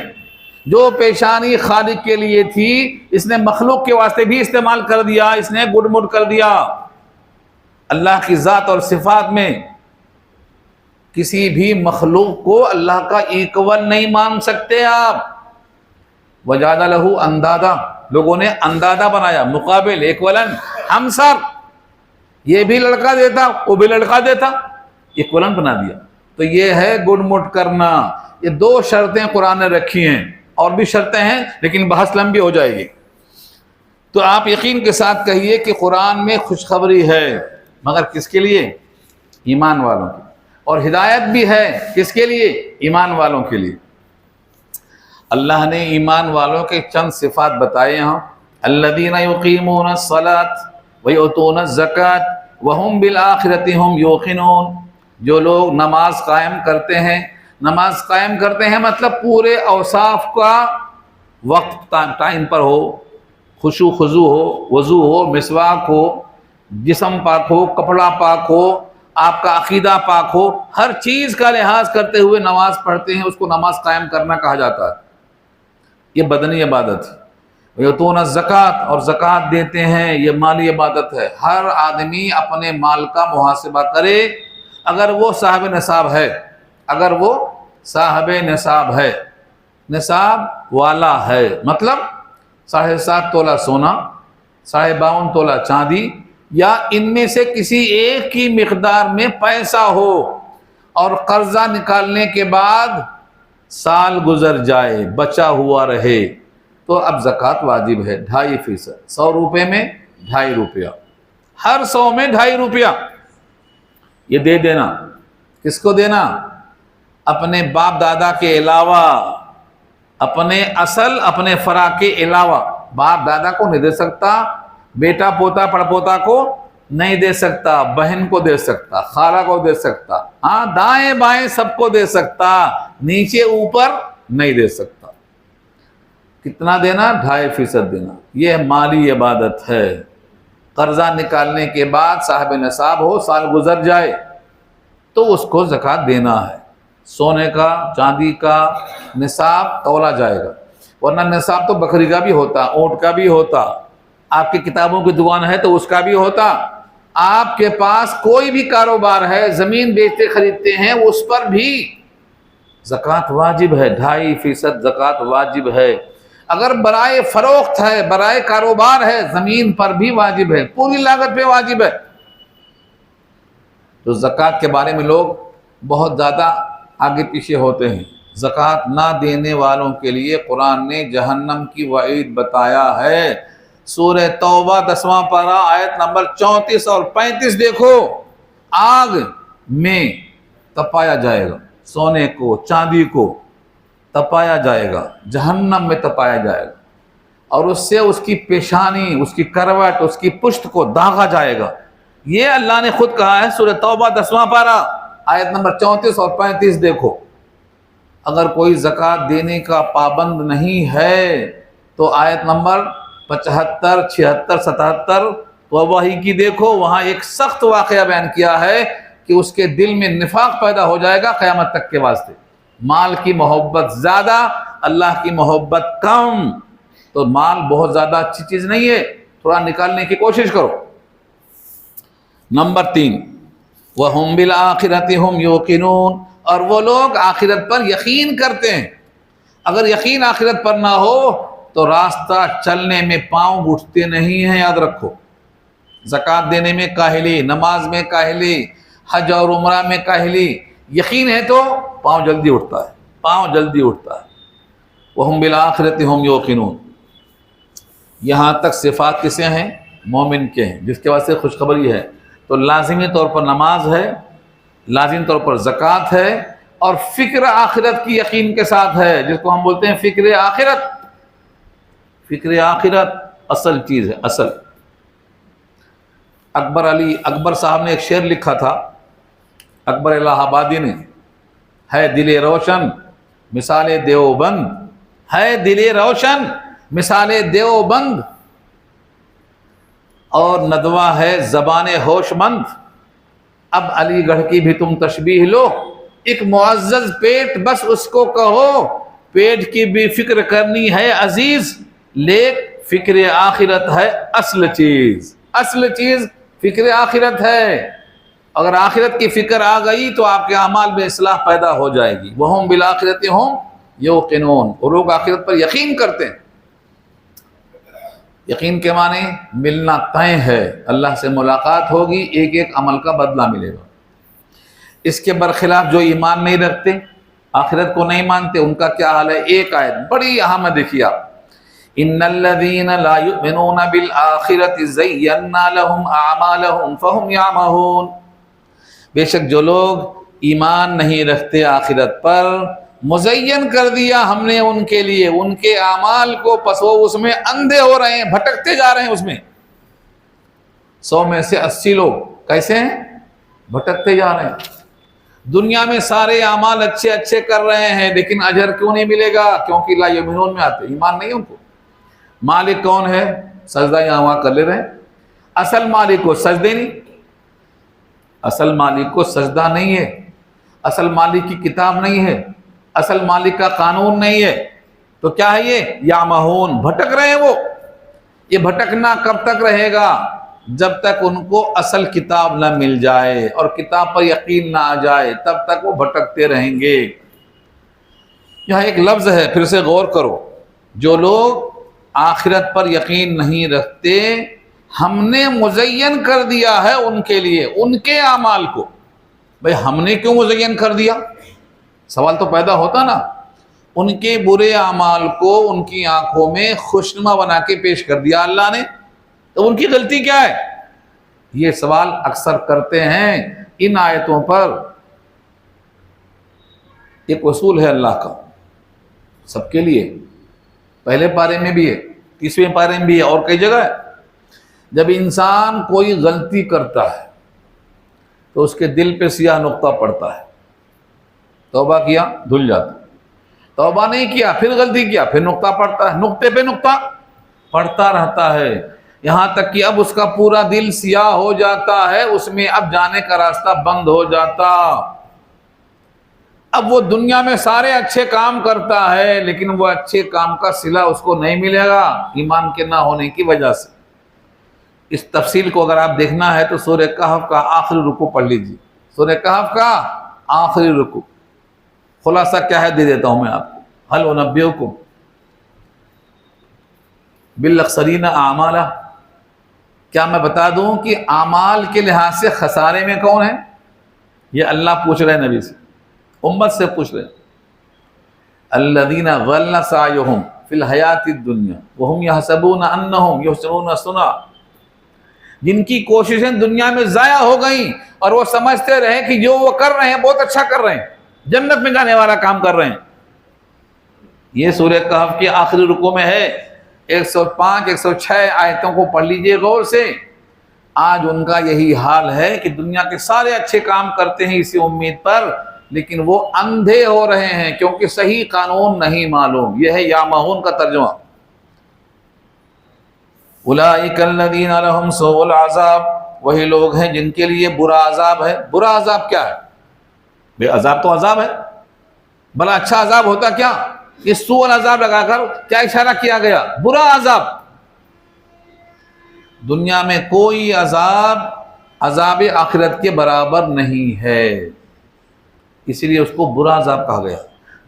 جو پیشانی خالق کے لیے تھی اس نے مخلوق کے واسطے بھی استعمال کر دیا، اس نے گڈ مڈ کر دیا۔ اللہ کی ذات اور صفات میں کسی بھی مخلوق کو اللہ کا ایکول نہیں مان سکتے آپ۔ وَجَعَلَ لَهُ أَنْدَادًا، لوگوں نے اندادہ بنایا، مقابل، ایکولن، ہمسر، یہ بھی لڑکا دیتا وہ بھی لڑکا دیتا، ایکولن بنا دیا۔ تو یہ ہے گڈ مڈ کرنا۔ یہ دو شرطیں قرآن نے رکھی ہیں، اور بھی شرطیں ہیں لیکن بحث لمبی ہو جائے گی۔ تو آپ یقین کے ساتھ کہیے کہ قرآن میں خوشخبری ہے، مگر کس کے لیے؟ ایمان والوں کی، اور ہدایت بھی ہے کس کے لیے؟ ایمان والوں کے لیے۔ اللہ نے ایمان والوں کے چند صفات بتائے ہیں، الذین یقیمون الصلاۃ ویؤتون الزکاۃ وہم بالآخرۃ ہم یوقنون، جو لوگ نماز قائم کرتے ہیں، نماز قائم کرتے ہیں مطلب پورے اوصاف کا وقت ٹائم پر ہو، خشوع خضوع ہو، وضو ہو، مسواک ہو، جسم پاک ہو، کپڑا پاک ہو، آپ کا عقیدہ پاک ہو، ہر چیز کا لحاظ کرتے ہوئے نماز پڑھتے ہیں، اس کو نماز قائم کرنا کہا جاتا ہے۔ یہ بدنی عبادت ہے۔ یؤتون الزکاۃ، اور زکوٰۃ دیتے ہیں، یہ مالی عبادت ہے۔ ہر آدمی اپنے مال کا محاسبہ کرے، اگر وہ صاحب نصاب ہے، اگر وہ صاحب نصاب ہے، نصاب والا ہے، مطلب 7.5 تولہ سونا، 52 تولہ چاندی، یا ان میں سے کسی ایک کی مقدار میں پیسہ ہو، اور قرضہ نکالنے کے بعد سال گزر جائے بچا ہوا رہے، تو اب زکوٰۃ واجب ہے 2.5%۔ 100 روپے میں 2.5 روپیہ، ہر 100 میں 2.5 روپیہ یہ دے دینا۔ کس کو دینا؟ اپنے باپ دادا کے علاوہ اپنے اصل اپنے فرا کے علاوہ باپ دادا کو نہیں دے سکتا، بیٹا پوتا پڑپوتا کو نہیں دے سکتا، بہن کو دے سکتا، خالہ کو دے سکتا، ہاں دائیں بائیں سب کو دے سکتا، نیچے اوپر نہیں دے سکتا۔ کتنا دینا؟ 2.5% دینا۔ یہ مالی عبادت ہے۔ قرضہ نکالنے کے بعد صاحب نصاب ہو، سال گزر جائے تو اس کو زکوٰۃ دینا ہے۔ سونے کا چاندی کا نصاب تولا جائے گا، ورنہ نصاب تو بکری کا بھی ہوتا، اونٹ کا بھی ہوتا، آپ کی کتابوں کی دکان ہے تو اس کا بھی ہوتا، آپ کے پاس کوئی بھی کاروبار ہے، زمین بیچتے خریدتے ہیں، اس پر بھی زکوٰۃ واجب ہے۔ 2.5% زکوٰۃ واجب ہے۔ اگر برائے فروخت ہے، برائے کاروبار ہے، زمین پر بھی واجب ہے، پوری لاگت پہ واجب ہے۔ تو زکوٰۃ کے بارے میں لوگ بہت زیادہ آگے پیچھے ہوتے ہیں۔ زکوٰۃ نہ دینے والوں کے لیے قرآن نے جہنم کی وعید بتایا ہے۔ سورہ توبہ 10واں پارہ آیت نمبر 34 اور 35 دیکھو، آگ میں تپایا جائے گا، سونے کو چاندی کو تپایا جائے گا، جہنم میں تپایا جائے گا، اور اس سے اس کی پیشانی، اس کی کروٹ، اس کی پشت کو داغا جائے گا۔ یہ اللہ نے خود کہا ہے، سورہ توبہ 10واں پارہ آیت نمبر 34 اور 35 دیکھو۔ اگر کوئی زکوٰۃ دینے کا پابند نہیں ہے تو آیت نمبر 75، 76، 77 توبہ ہی کی دیکھو، وہاں ایک سخت واقعہ بیان کیا ہے کہ اس کے دل میں نفاق پیدا ہو جائے گا قیامت تک کے واسطے۔ مال کی محبت زیادہ، اللہ کی محبت کم۔ تو مال بہت زیادہ اچھی چیز نہیں ہے، تھوڑا نکالنے کی کوشش کرو۔ نمبر 3، وَهُمْ بِالْآخِرَةِ هُمْ يُوقِنُونَ، اور وہ لوگ آخرت پر یقین کرتے ہیں۔ اگر یقین آخرت پر نہ ہو تو راستہ چلنے میں پاؤں اٹھتے نہیں ہیں، یاد رکھو۔ زکوٰۃ دینے میں کاہلی، نماز میں کاہلی، حج اور عمرہ میں کاہلی، یقین ہے تو پاؤں جلدی اٹھتا ہے، پاؤں جلدی اٹھتا ہے۔ وَهُمْ بِالْآخِرَةِ هُمْ يُوقِنُونَ۔ یہاں تک صفات کسے ہیں؟ مومن کے ہیں، جس کے واسطے خوشخبری ہے۔ تو لازمی طور پر نماز ہے، لازمی طور پر زکوٰۃ ہے، اور فکر آخرت کی یقین کے ساتھ ہے، جس کو ہم بولتے ہیں فکر آخرت۔ فکر آخرت اصل چیز ہے، اصل۔ اکبر صاحب نے ایک شعر لکھا تھا، اکبر الہ آبادی نے، ہے دل روشن مثال دیوبند، ہے دل روشن مثال دیوبند، اور ندوہ ہے زبان ہوش مند، اب علی گڑھ کی بھی تم تشبیہ لو، ایک معزز پیٹ بس اس کو کہو، پیٹ کی بھی فکر کرنی ہے عزیز، لیک فکر آخرت ہے اصل چیز، اصل چیز فکر آخرت ہے۔ اگر آخرت کی فکر آ گئی تو آپ کے اعمال میں اصلاح پیدا ہو جائے گی۔ وَهُمْ بِالْآخِرَةِ هُمْ يُوقِنُونَ، وہ لوگ آخرت پر یقین کرتے ہیں۔ یقین کے معنی ملنا طے ہے، اللہ سے ملاقات ہوگی، ایک ایک عمل کا بدلہ ملے گا۔ اس کے برخلاف جو ایمان نہیں رکھتے، آخرت کو نہیں مانتے، ان کا کیا حال ہے؟ ایک آیت بڑی اہم ہے، دیکھیے آپ، ان الذین لا یؤمنون بالآخرۃ زینا لهم اعمالهم فهم یعمہون، بے شک جو لوگ ایمان نہیں رکھتے آخرت پر، مزین کر دیا ہم نے ان کے لیے ان کے اعمال کو، پس وہ اس میں اندھے ہو رہے ہیں، بھٹکتے جا رہے ہیں اس میں۔ 100 میں سے 80 لوگ کیسے ہیں؟ بھٹکتے جا رہے ہیں۔ دنیا میں سارے اعمال اچھے اچھے کر رہے ہیں، لیکن اجر کیوں نہیں ملے گا؟ کیونکہ لا یؤمنون میں آتے، ایمان نہیں ان کو۔ مالک کون ہے؟ سجدہ یہاں وہاں کر لے رہے ہیں، اصل مالک کو سجدے نہیں، اصل مالک کو سجدہ نہیں ہے، اصل مالک کی کتاب نہیں ہے، اصل مالک کا قانون نہیں ہے، تو کیا ہے یہ؟ یعمہون، بھٹک رہے ہیں وہ۔ یہ بھٹکنا کب تک رہے گا؟ جب تک ان کو اصل کتاب نہ مل جائے اور کتاب پر یقین نہ آ جائے، تب تک وہ بھٹکتے رہیں گے۔ یہاں ایک لفظ ہے، پھر سے غور کرو، جو لوگ آخرت پر یقین نہیں رکھتے، ہم نے مزین کر دیا ہے ان کے لیے ان کے اعمال کو۔ بھئی ہم نے کیوں مزین کر دیا؟ سوال تو پیدا ہوتا نا۔ ان کے برے اعمال کو ان کی آنکھوں میں خوشنما بنا کے پیش کر دیا اللہ نے، تو ان کی غلطی کیا ہے؟ یہ سوال اکثر کرتے ہیں ان آیتوں پر۔ ایک اصول ہے اللہ کا، سب کے لیے، پہلے پارے میں بھی ہے، 30ویں پارے میں بھی ہے، اور کئی جگہ ہے۔ جب انسان کوئی غلطی کرتا ہے تو اس کے دل پہ سیاہ نقطہ پڑتا ہے، توبہ کیا دھل جاتا، توبہ نہیں کیا پھر غلطی کیا پھر نقطہ پڑتا ہے، نقطے پہ نقطہ پڑتا رہتا ہے، یہاں تک کہ اب اس کا پورا دل سیاہ ہو جاتا ہے، اس میں اب جانے کا راستہ بند ہو جاتا۔ اب وہ دنیا میں سارے اچھے کام کرتا ہے لیکن وہ اچھے کام کا صلہ اس کو نہیں ملے گا ایمان کے نہ ہونے کی وجہ سے۔ اس تفصیل کو اگر آپ دیکھنا ہے تو سورہ کہف کا آخری رکوع پڑھ لیجیے، سورہ کہف کا آخری رکوع۔ خلاصہ کیا ہے دے دیتا ہوں میں آپ کو، هل انبئکم بالاخسرین اعمالا، کیا میں بتا دوں کہ اعمال کے لحاظ سے خسارے میں کون ہے؟ یہ اللہ پوچھ رہے ہیں نبی سے، امت سے پوچھ رہے ہیں۔ الذین ضل سعیہم فی الحیاۃ الدنیا وہم یحسبون انہم یحسنون صنعا، جن کی کوششیں دنیا میں ضائع ہو گئیں اور وہ سمجھتے رہے کہ جو وہ کر رہے ہیں بہت اچھا کر رہے ہیں، جنت میں جانے والا کام کر رہے ہیں۔ یہ سورہ کہف کے آخری رکوع میں ہے، 105 106 آیتوں کو پڑھ لیجئے غور سے۔ آج ان کا یہی حال ہے کہ دنیا کے سارے اچھے کام کرتے ہیں اسی امید پر، لیکن وہ اندھے ہو رہے ہیں کیونکہ صحیح قانون نہیں معلوم۔ یہ ہے یا مہون کا ترجمہ۔ اولئک الذین لہم سوء العذاب، وہی لوگ ہیں جن کے لیے برا عذاب ہے۔ برا عذاب کیا ہے؟ بے عذاب تو عذاب ہے، بھلا اچھا عذاب ہوتا کیا؟ یہ سوء العذاب لگا کر کیا اشارہ کیا گیا؟ برا عذاب۔ دنیا میں کوئی عذاب عذاب آخرت کے برابر نہیں ہے، اسی لیے اس کو برا عذاب کہا گیا۔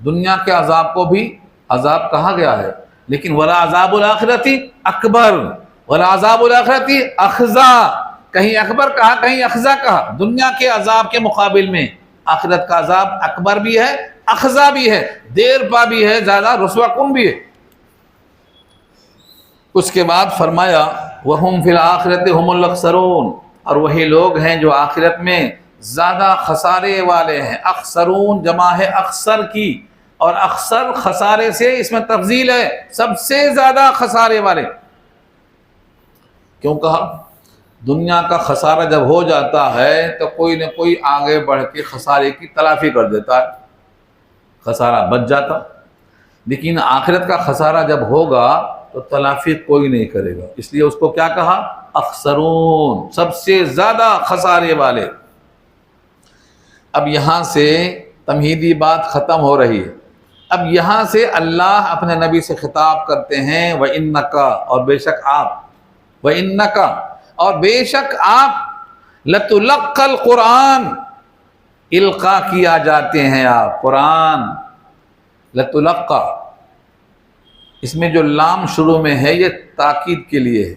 دنیا کے عذاب کو بھی عذاب کہا گیا ہے، لیکن ولا عذاب الآخرتی اکبر، ولا عذاب الآخرتی اخزا، کہیں اکبر کہا کہیں اخزا کہا۔ دنیا کے عذاب کے مقابل میں آخرت کا عذاب اکبر بھی ہے، اخزا بھی ہے، دیر پا بھی ہے، زیادہ رسوا کن بھی ہے۔ اس کے بعد فرمایا وَهُمْ فِي الْآخِرَةِ هُمُ الْأَخْسَرُونَ، اور وہی لوگ ہیں جو آخرت میں زیادہ خسارے والے ہیں۔ اخسرون جمع ہے اخسر کی، اور اخسر خسارے سے اس میں تفضیل ہے، سب سے زیادہ خسارے والے۔ کیوں کہا؟ دنیا کا خسارہ جب ہو جاتا ہے تو کوئی نہ کوئی آگے بڑھ کے خسارے کی تلافی کر دیتا ہے، خسارہ بچ جاتا۔ لیکن آخرت کا خسارہ جب ہوگا تو تلافی کوئی نہیں کرے گا، اس لیے اس کو کیا کہا؟ اخسرون، سب سے زیادہ خسارے والے۔ اب یہاں سے تمہیدی بات ختم ہو رہی ہے، اب یہاں سے اللہ اپنے نبی سے خطاب کرتے ہیں وَإِنَّكَ، اور بے شک آپ، وَإِنَّكَ، اور بے شک آپ، لَتُلَقَّى الْقُرْآنَ، القا کیا جاتے ہیں آپ قرآن، لَتُلَقَّى، اس میں جو لام شروع میں ہے یہ تاکید کے لیے ہے،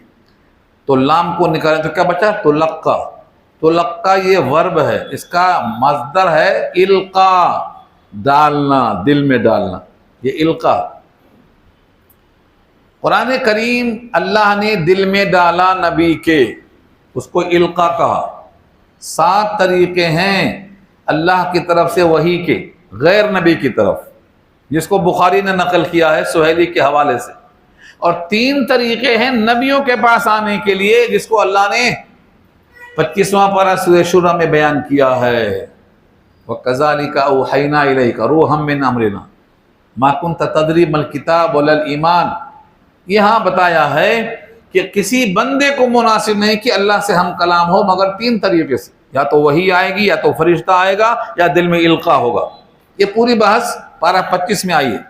تو لام کو نکالیں تو کیا بچا؟ تلقا۔ تلقا یہ ورب ہے، اس کا مصدر ہے القا، ڈالنا، دل میں ڈالنا، یہ القا۔ قرآن کریم اللہ نے دل میں ڈالا نبی کے، اس کو القا کہا۔ 7 طریقے ہیں اللہ کی طرف سے وحی کے غیر نبی کی طرف، جس کو بخاری نے نقل کیا ہے سہیلی کے حوالے سے، اور 3 طریقے ہیں نبیوں کے پاس آنے کے لیے، جس کو اللہ نے 25واں پارہ سورہ شورى میں بیان کیا ہے۔ وَكَذَلِكَ أَوْحَيْنَا إِلَيْكَ رُوحًا مِّنْ أَمْرِنَا مَا كُنْتَ تَدْرِي مَا الْكِتَابُ وَلَا الْإِيمَانُ، یہاں بتایا ہے کہ کسی بندے کو مناسب نہیں کہ اللہ سے ہم کلام ہو مگر 3 طریقے سے، یا تو وحی آئے گی، یا تو فرشتہ آئے گا، یا دل میں القا ہوگا۔ یہ پوری بحث پارہ 25 میں آئی ہے،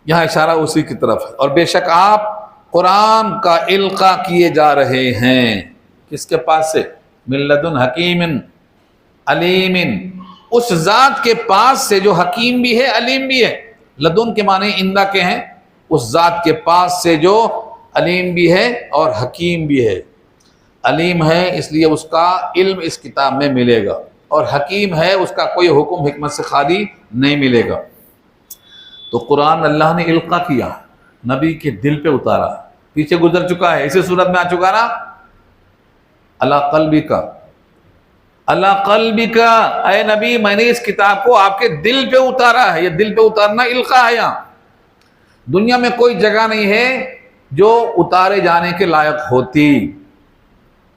یہاں اشارہ اسی کی طرف ہے۔ اور بے شک آپ قرآن کا القا کیے جا رہے ہیں، کس کے پاس سے؟ من لدن حکیم علیم، اس ذات کے پاس سے جو حکیم بھی ہے علیم بھی ہے۔ لدن کے معنی اندہ کے ہیں، اس ذات کے پاس سے جو علیم بھی ہے اور حکیم بھی ہے۔ علیم ہے اس لیے اس کا علم اس کتاب میں ملے گا، اور حکیم ہے اس کا کوئی حکم حکمت سے خالی نہیں ملے گا۔ تو قرآن اللہ نے القا کیا، نبی کے دل پہ اتارا، پیچھے گزر چکا ہے، اسی صورت میں آ چکا نا، اللہ قلبی کا، اللہ قلبی کا، اے نبی میں نے اس کتاب کو آپ کے دل پہ اتارا ہے۔ یہ دل پہ اتارنا القا ہے یہاں، دنیا میں کوئی جگہ نہیں ہے جو اتارے جانے کے لائق ہوتی۔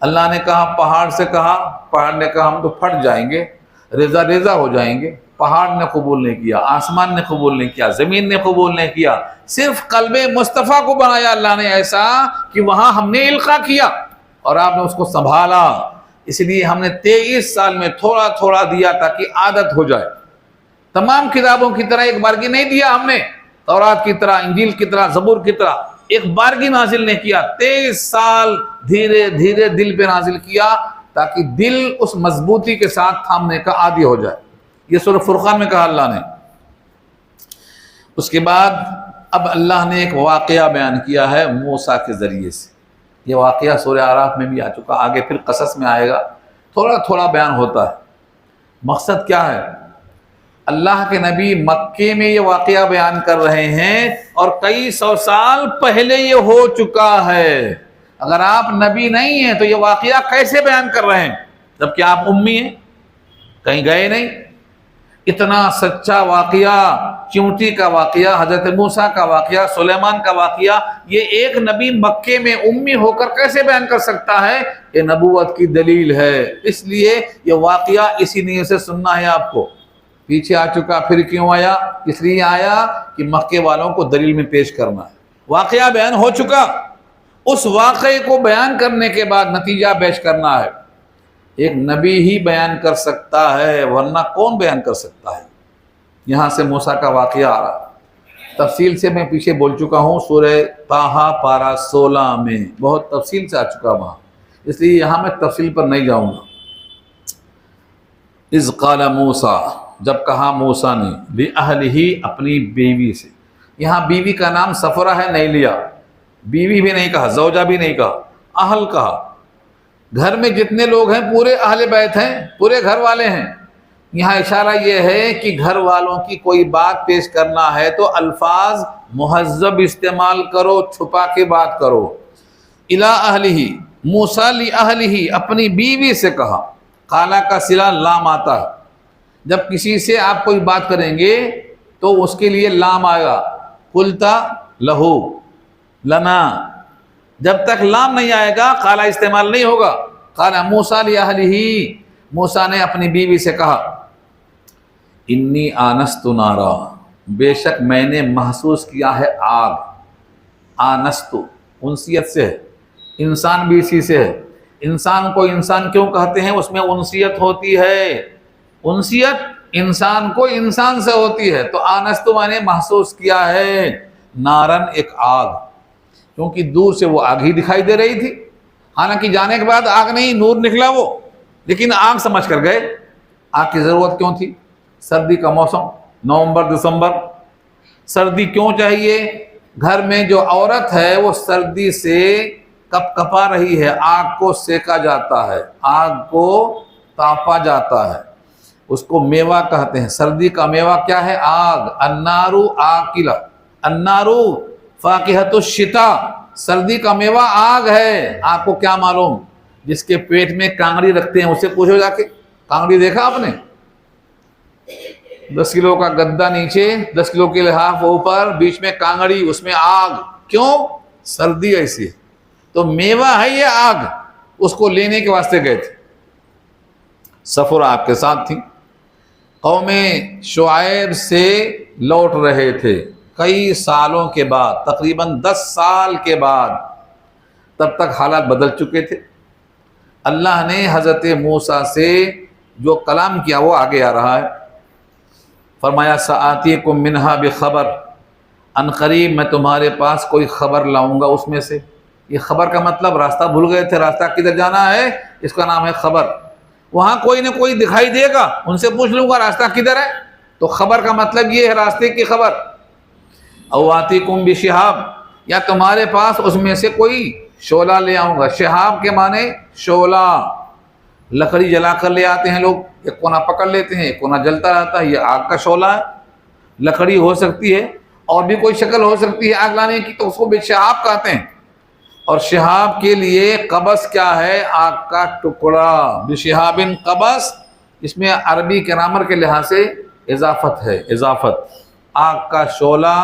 اللہ نے کہا پہاڑ سے کہا، پہاڑ نے کہا ہم تو پھٹ جائیں گے، ریزہ ریزہ ہو جائیں گے۔ پہاڑ نے قبول نہیں کیا، آسمان نے قبول نہیں کیا، زمین نے قبول نہیں کیا، صرف قلب مصطفیٰ کو بنایا اللہ نے ایسا کہ وہاں ہم نے القاء کیا اور آپ نے اس کو سنبھالا۔ اس لیے ہم نے 23 سال میں تھوڑا تھوڑا دیا تاکہ عادت ہو جائے۔ تمام کتابوں کی طرح ایک بارگی نہیں دیا ہم نے، تورات کی طرح، انجیل کی طرح، زبور کی طرح ایک بارگی نازل نہیں کیا۔ 23 سال دھیرے دھیرے دل پہ نازل کیا تاکہ دل اس مضبوطی کے ساتھ تھامنے کا عادی ہو جائے۔ یہ سورہ فرقان میں کہا اللہ نے۔ اس کے بعد اب اللہ نے ایک واقعہ بیان کیا ہے موسیٰ کے ذریعے سے۔ یہ واقعہ سورہ اعراف میں بھی آ چکا، آگے پھر قصص میں آئے گا، تھوڑا تھوڑا بیان ہوتا ہے۔ مقصد کیا ہے؟ اللہ کے نبی مکے میں یہ واقعہ بیان کر رہے ہیں اور کئی سو سال پہلے یہ ہو چکا ہے۔ اگر آپ نبی نہیں ہیں تو یہ واقعہ کیسے بیان کر رہے ہیں جبکہ آپ امی ہیں، کہیں گئے نہیں؟ اتنا سچا واقعہ، چونٹی کا واقعہ، حضرت موسیٰ کا واقعہ، سلیمان کا واقعہ، یہ ایک نبی مکے میں امی ہو کر کیسے بیان کر سکتا ہے؟ یہ نبوت کی دلیل ہے۔ اس لیے یہ واقعہ اسی نیت سے سننا ہے آپ کو۔ پیچھے آ چکا، پھر کیوں آیا؟ اس لیے آیا کہ مکے والوں کو دلیل میں پیش کرنا ہے۔ واقعہ بیان ہو چکا، اس واقعے کو بیان کرنے کے بعد نتیجہ پیش کرنا ہے۔ ایک نبی ہی بیان کر سکتا ہے، ورنہ کون بیان کر سکتا ہے؟ یہاں سے موسیٰ کا واقعہ آ رہا، تفصیل سے میں پیچھے بول چکا ہوں، سورہ طٰہٰ پارہ 16 میں بہت تفصیل سے آ چکا وہاں، اس لیے یہاں میں تفصیل پر نہیں جاؤں گا۔ اذ قال موسیٰ، جب کہا موسیٰ نے، لِأَهْلِهِ، اپنی بیوی سے۔ یہاں بیوی کا نام سفرہ ہے، نہیں لیا، بیوی بھی نہیں کہا، زوجہ بھی نہیں کہا، اہل کہا۔ گھر میں جتنے لوگ ہیں پورے اہل بیت ہیں، پورے گھر والے ہیں۔ یہاں اشارہ یہ ہے کہ گھر والوں کی کوئی بات پیش کرنا ہے تو الفاظ مہذب استعمال کرو، چھپا کے بات کرو۔ الی اہلہ، موسیٰ لِأَهْلِهِ، اپنی بیوی سے کہا۔ قالا کا صلہ لام آتا ہے، جب کسی سے آپ کوئی بات کریں گے تو اس کے لیے لام آئے گا، قلت لہو، لنا، جب تک لام نہیں آئے گا قالا استعمال نہیں ہوگا۔ قال موسیٰ لِأَهْلِهِ، موسیٰ نے اپنی بیوی سے کہا، انی آنست نارا، بے شک میں نے محسوس کیا ہے آگ۔ آنست انسیت سے ہے، انسان بھی اسی سے ہے۔ انسان کو انسان کیوں کہتے ہیں؟ اس میں انسیت ہوتی ہے، انسیت انسان کو انسان سے ہوتی ہے۔ تو آنست میں نے محسوس کیا ہے نارن، ایک آگ، کیونکہ دور سے وہ آگ ہی دکھائی دے رہی تھی، حالانکہ جانے کے بعد آگ نہیں، نور نکلا وہ، لیکن آگ سمجھ کر گئے۔ آگ کی ضرورت کیوں تھی؟ سردی کا موسم، نومبر دسمبر، سردی کیوں چاہیے؟ گھر میں جو عورت ہے وہ سردی سے کپ کپا رہی ہے، آگ کو سیکا جاتا ہے، آگ کو تاپا جاتا ہے، اس کو میوہ کہتے ہیں۔ سردی کا میوہ کیا ہے؟ آگ۔ النارو آکلہ، النارو فاقہۃ الشتاء، سردی کا میوہ آگ ہے۔ آپ کو کیا معلوم؟ جس کے پیٹ میں کانگڑی رکھتے ہیں اسے پوچھو جا کے، کانگڑی دیکھا آپ نے؟ 10 کلو کا گدا نیچے، 10 کلو کے لحاف اوپر، بیچ میں کانگڑی، اس میں آگ، کیوں؟ سردی ایسی ہے۔ تو میوہ ہے یہ آگ، اس کو لینے کے واسطے گئے تھے۔ سفر آپ کے ساتھ تھی، قوم شعیب سے لوٹ رہے تھے کئی سالوں کے بعد، تقریباً 10 سال کے بعد، تب تک حالات بدل چکے تھے۔ اللہ نے حضرت موسیٰ سے جو کلام کیا وہ آگے آ رہا ہے۔ فرمایا سآتیکم منہا بخبر، ان قریب میں تمہارے پاس کوئی خبر لاؤں گا اس میں سے۔ یہ خبر کا مطلب راستہ بھول گئے تھے، راستہ کدھر جانا ہے، اس کا نام ہے خبر۔ وہاں کوئی نہ کوئی دکھائی دے گا، ان سے پوچھ لوں گا راستہ کدھر ہے، تو خبر کا مطلب یہ ہے راستے کی خبر۔ او آتیکم بشہاب، یا تمہارے پاس اس میں سے کوئی شعلہ لے آؤں گا۔ شہاب کے معنی شعلہ، لکڑی جلا کر لے آتے ہیں لوگ، ایک کونا پکڑ لیتے ہیں، ایک کونا جلتا رہتا ہے، یہ آگ کا شعلہ ہے۔ لکڑی ہو سکتی ہے اور بھی کوئی شکل ہو سکتی ہے آگ لانے کی، تو اس کو بھی شہاب کہتے ہیں۔ اور شہاب کے لیے قبس کیا ہے؟ آگ کا ٹکڑا۔ بشہاب قبس، اس میں عربی گرامر کے لحاظ سے اضافت ہے، اضافت۔ آگ کا شعلہ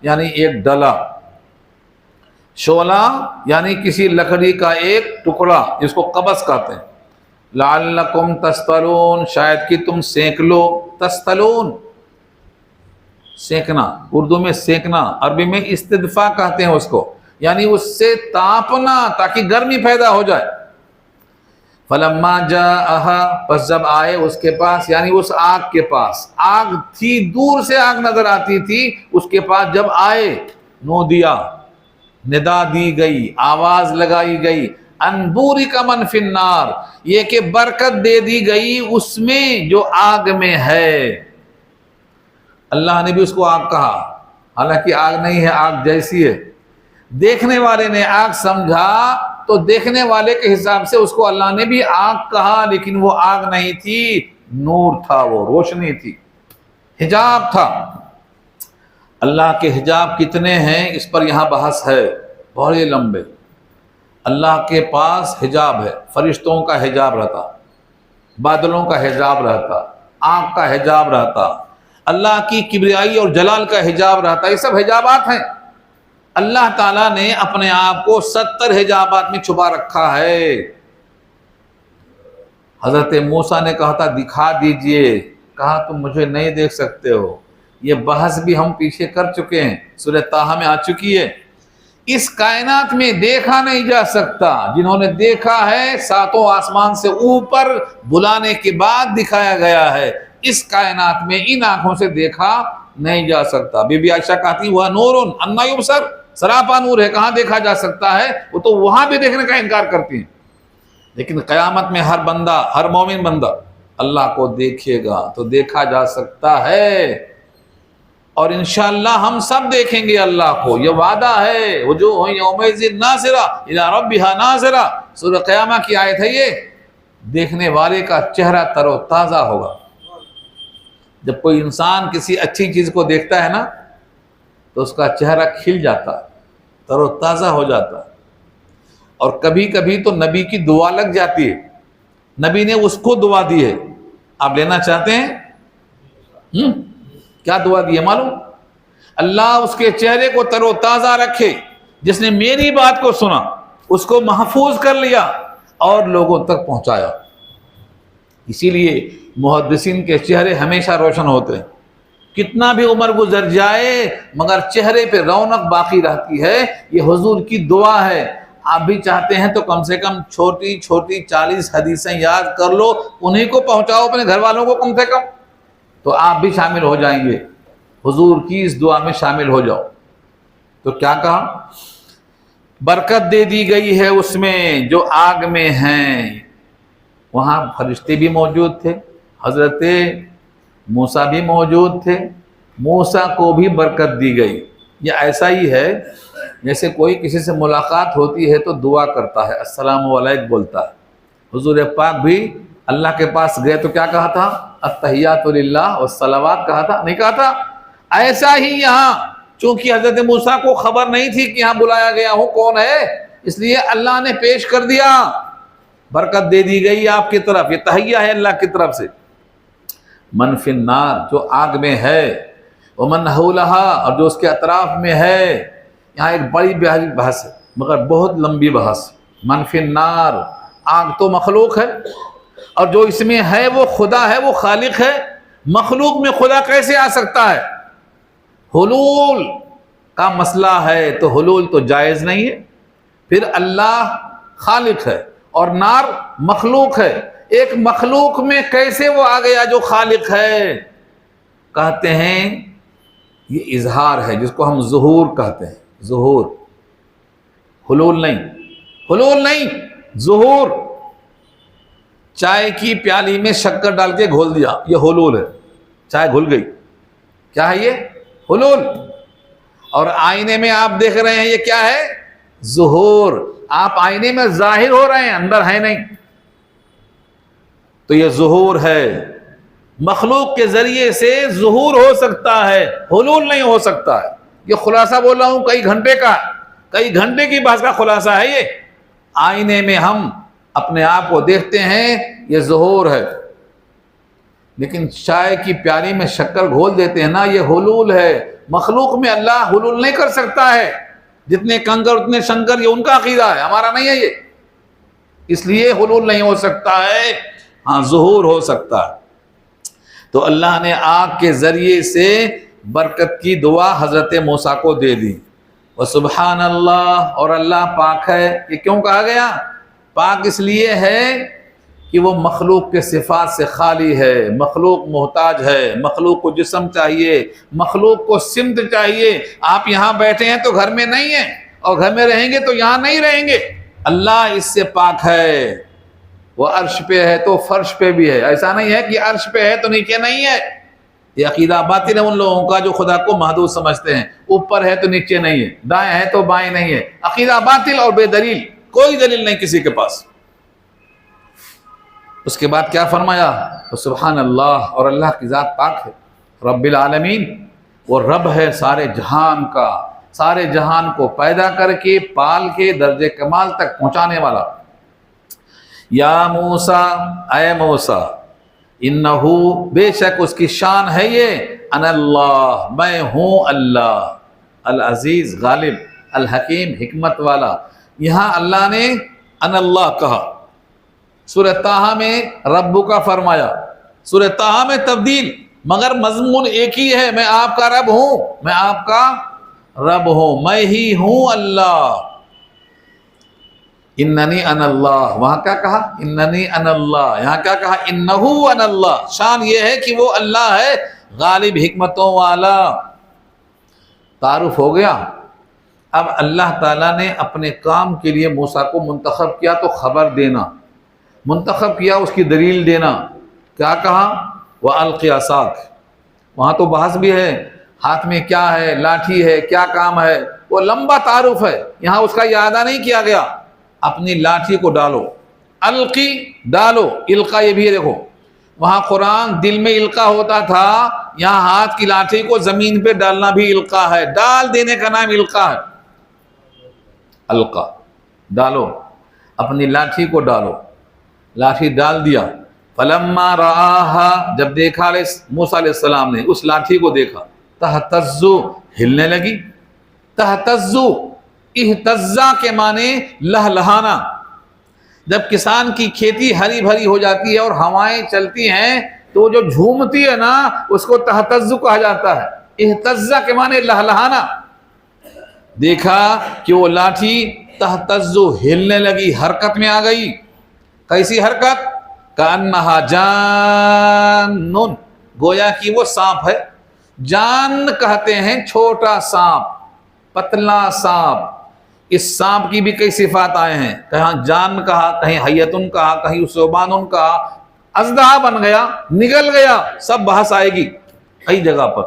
یعنی ایک ڈلا، شعلہ یعنی کسی لکڑی کا ایک ٹکڑا جس کو قبض کہتے ہیں، لعلکم تستلون شاید کہ تم سینک لو، تستلون سینکنا، اردو میں سینکنا، عربی میں استدفاء کہتے ہیں اس کو، یعنی اس سے تاپنا تاکہ گرمی پیدا ہو جائے۔ فلما جاءها پس جب آئے اس کے پاس، یعنی اس آگ کے پاس، آگ تھی دور سے آگ نظر آتی تھی، اس کے پاس جب آئے نودیا ندا دی گئی، آواز لگائی گئی، ان بورک من فی النار، یہ کہ برکت دے دی گئی اس میں جو آگ میں ہے۔ اللہ نے بھی اس کو آگ کہا، حالانکہ آگ نہیں ہے، آگ جیسی ہے۔ دیکھنے والے نے آگ سمجھا تو دیکھنے والے کے حساب سے اس کو اللہ نے بھی آگ کہا، لیکن وہ آگ نہیں تھی، نور تھا، وہ روشنی تھی، حجاب تھا۔ اللہ کے حجاب کتنے ہیں اس پر یہاں بحث ہے بہت لمبے۔ اللہ کے پاس حجاب ہے، فرشتوں کا حجاب رہتا، بادلوں کا حجاب رہتا، آگ کا حجاب رہتا، اللہ کی کبریائی اور جلال کا حجاب رہتا، یہ سب حجابات ہیں۔ اللہ تعالیٰ نے اپنے آپ کو 70 حجابات میں چھپا رکھا ہے۔ حضرت موسیٰ نے کہا تھا دکھا دیجئے، کہا تم مجھے نہیں دیکھ سکتے ہو۔ یہ بحث بھی ہم پیچھے کر چکے ہیں، سورہ طٰہٰ میں آ چکی ہے۔ اس کائنات میں دیکھا نہیں جا سکتا، جنہوں نے دیکھا ہے ساتوں آسمان سے اوپر بلانے کے بعد دکھایا گیا ہے۔ اس کائنات میں ان آنکھوں سے دیکھا نہیں جا سکتا۔ بی بی عائشہ کہتی وہ نور انا یبصر، سراپا نور ہے، کہاں دیکھا جا سکتا ہے؟ وہ تو وہاں بھی دیکھنے کا انکار کرتی ہیں، لیکن قیامت میں ہر بندہ، ہر مومن بندہ اللہ کو دیکھے گا تو دیکھا جا سکتا ہے، اور انشاءاللہ ہم سب دیکھیں گے اللہ کو، یہ وعدہ ہے۔ وجوہ یومئذ ناظرہ الی ربہا ناظرہ، سورہ قیامہ کی آیت ہے یہ۔ دیکھنے والے کا چہرہ تر و تازہ ہوگا۔ جب کوئی انسان کسی اچھی چیز کو دیکھتا ہے نا تو اس کا چہرہ کھل جاتا، تر و تازہ ہو جاتا، اور کبھی کبھی تو نبی کی دعا لگ جاتی ہے، نبی نے اس کو دعا دی ہے۔ آپ لینا چاہتے ہیں؟ کیا دعا دی ہے معلوم؟ اللہ اس کے چہرے کو تر و تازہ رکھے، جس نے میری بات کو سنا، اس کو محفوظ کر لیا اور لوگوں تک پہنچایا۔ اسی لیے محدثین کے چہرے ہمیشہ روشن ہوتے ہیں، کتنا بھی عمر گزر جائے مگر چہرے پہ رونق باقی رہتی ہے۔ یہ حضور کی دعا ہے۔ آپ بھی چاہتے ہیں تو کم سے کم چھوٹی چھوٹی 40 حدیثیں یاد کر لو، انہیں کو پہنچاؤ اپنے گھر والوں کو کم سے کم، تو آپ بھی شامل ہو جائیں گے، حضور کی اس دعا میں شامل ہو جاؤ۔ تو کیا کہا؟ برکت دے دی گئی ہے اس میں جو آگ میں ہیں۔ وہاں فرشتے بھی موجود تھے، حضرت موسیٰ بھی موجود تھے، موسیٰ کو بھی برکت دی گئی۔ یہ ایسا ہی ہے جیسے کوئی کسی سے ملاقات ہوتی ہے تو دعا کرتا ہے، السلام علیکم بولتا ہے۔ حضور پاک بھی اللہ کے پاس گئے تو کیا کہا تھا؟ التحیات للہ والصلوات کہا تھا، نہیں کہا تھا؟ ایسا ہی یہاں، چونکہ حضرت موسیٰ کو خبر نہیں تھی کہ یہاں بلایا گیا ہوں کون ہے، اس لیے اللہ نے پیش کر دیا، برکت دے دی گئی آپ کی طرف۔ یہ تحیہ ہے اللہ کی طرف سے۔ من فی النار جو آگ میں ہے، ومن حولہا اور جو اس کے اطراف میں ہے۔ یہاں ایک بڑی بحث ہے مگر بہت لمبی بحث۔ من فی النار، آگ تو مخلوق ہے، اور جو اس میں ہے وہ خدا ہے، وہ خالق ہے۔ مخلوق میں خدا کیسے آ سکتا ہے؟ حلول کا مسئلہ ہے تو حلول تو جائز نہیں ہے۔ پھر اللہ خالق ہے اور نار مخلوق ہے، ایک مخلوق میں کیسے وہ آ گیا جو خالق ہے؟ کہتے ہیں یہ اظہار ہے، جس کو ہم ظہور کہتے ہیں، ظہور، حلول نہیں، حلول نہیں، ظہور۔ چائے کی پیالی میں شکر ڈال کے گھول دیا، یہ حلول ہے، چائے گھل گئی، کیا ہے یہ؟ حلول۔ اور آئینے میں آپ دیکھ رہے ہیں، یہ کیا ہے؟ ظہور۔ آپ آئینے میں ظاہر ہو رہے ہیں، اندر ہے نہیں، تو یہ ظہور ہے۔ مخلوق کے ذریعے سے ظہور ہو سکتا ہے، حلول نہیں ہو سکتا ہے۔ یہ خلاصہ بول رہا ہوں، کئی گھنٹے کا، کئی گھنٹے کی بحث کا خلاصہ ہے یہ۔ آئینے میں ہم اپنے آپ کو دیکھتے ہیں، یہ ظہور ہے۔ لیکن چائے کی پیالی میں شکر گھول دیتے ہیں نا، یہ حلول ہے۔ مخلوق میں اللہ حلول نہیں کر سکتا ہے، جتنے کنکر اتنے شنکر، یہ ان کا عقیدہ ہے، ہمارا نہیں ہے یہ، اس لیے حلول نہیں ہو سکتا ہے، ہاں ظہور ہو سکتا ہے۔ تو اللہ نے آگ کے ذریعے سے برکت کی دعا حضرت موسیٰ کو دے دی۔ وسبحان اللہ، اور اللہ پاک ہے۔ یہ کیوں کہا گیا؟ پاک اس لیے ہے کہ وہ مخلوق کے صفات سے خالی ہے، مخلوق محتاج ہے، مخلوق کو جسم چاہیے، مخلوق کو سمت چاہیے۔ آپ یہاں بیٹھے ہیں تو گھر میں نہیں ہیں، اور گھر میں رہیں گے تو یہاں نہیں رہیں گے۔ اللہ اس سے پاک ہے، وہ عرش پہ ہے تو فرش پہ بھی ہے، ایسا نہیں ہے کہ عرش پہ ہے تو نیچے نہیں ہے۔ یہ عقیدہ باطل ہے ان لوگوں کا جو خدا کو محدود سمجھتے ہیں، اوپر ہے تو نیچے نہیں ہے، دائیں ہے تو بائیں نہیں ہے، عقیدہ باطل اور بے دلیل، کوئی دلیل نہیں کسی کے پاس۔ اس کے بعد کیا فرمایا؟ سبحان اللہ، اور اللہ کی ذات پاک ہے، رب العالمین، وہ رب ہے سارے جہان کا، سارے جہان کو پیدا کر کے پال کے درجے کمال تک پہنچانے والا۔ یا موسیٰ، اے موسیٰ، انہو، بے شک اس کی شان ہے یہ، انا اللہ، میں ہوں اللہ، العزیز غالب، الحکیم حکمت والا۔ یہاں اللہ نے انا اللہ کہا، سورہ طٰہٰ میں رب کا فرمایا، سورہ طٰہٰ میں تبدیل، مگر مضمون ایک ہی ہے، میں آپ کا رب ہوں، میں آپ کا رب ہوں، میں ہی ہوں اللہ۔ اننی انا اللہ، وہاں کیا کہا؟ اننی انا اللہ، یہاں کیا کہا؟ انہو انا اللہ۔ شان یہ ہے کہ وہ اللہ ہے غالب حکمتوں والا۔ تعارف ہو گیا۔ اب اللہ تعالیٰ نے اپنے کام کے لیے موسیٰ کو منتخب کیا تو خبر دینا، منتخب کیا اس کی دلیل دینا۔ کیا کہا؟ وَأَلْقِ عَصَاكَ، وہاں تو بحث بھی ہے، ہاتھ میں کیا ہے، لاٹھی ہے، کیا کام ہے، وہ لمبا تعارف ہے، یہاں اس کا اعادہ نہیں کیا گیا۔ اپنی لاٹھی کو ڈالو، القی ڈالو، القا یہ بھی ہے، دیکھو وہاں قرآن دل میں القا ہوتا تھا، یہاں ہاتھ کی لاٹھی کو زمین پہ ڈالنا بھی القا ہے، ڈال دینے کا نام القا ہے۔ القا ڈالو، اپنی لاٹھی کو ڈالو، لاٹھی ڈال دیا۔ فلما رآہا، جب دیکھا موسیٰ علیہ السلام نے اس لاٹھی کو دیکھا، تہتزو، ہلنے لگی، تہتزو، اہتزا کے معنی لہلہانا۔ جب کسان کی کھیتی ہری بھری ہو جاتی ہے اور ہوائیں چلتی ہیں تو وہ جو جھومتی ہے نا، اس کو تہتزو کہا جاتا ہے۔ اہتزا کے معنی لہلہانا۔ دیکھا کہ وہ لاٹھی تہتزو، ہلنے لگی، حرکت میں آ گئی۔ کیسی حرکت؟ کأنہا جان، گویا کہ وہ سانپ ہے۔ جان کہتے ہیں چھوٹا سانپ، پتلا سانپ۔ اس سانپ کی بھی کئی صفات آئے ہیں، کہیں جان کہا، کہیں حیتن کہا، کہیں ثعبان کہا۔ اژدہا بن گیا، نگل گیا، سب بحث آئے گی کئی جگہ پر۔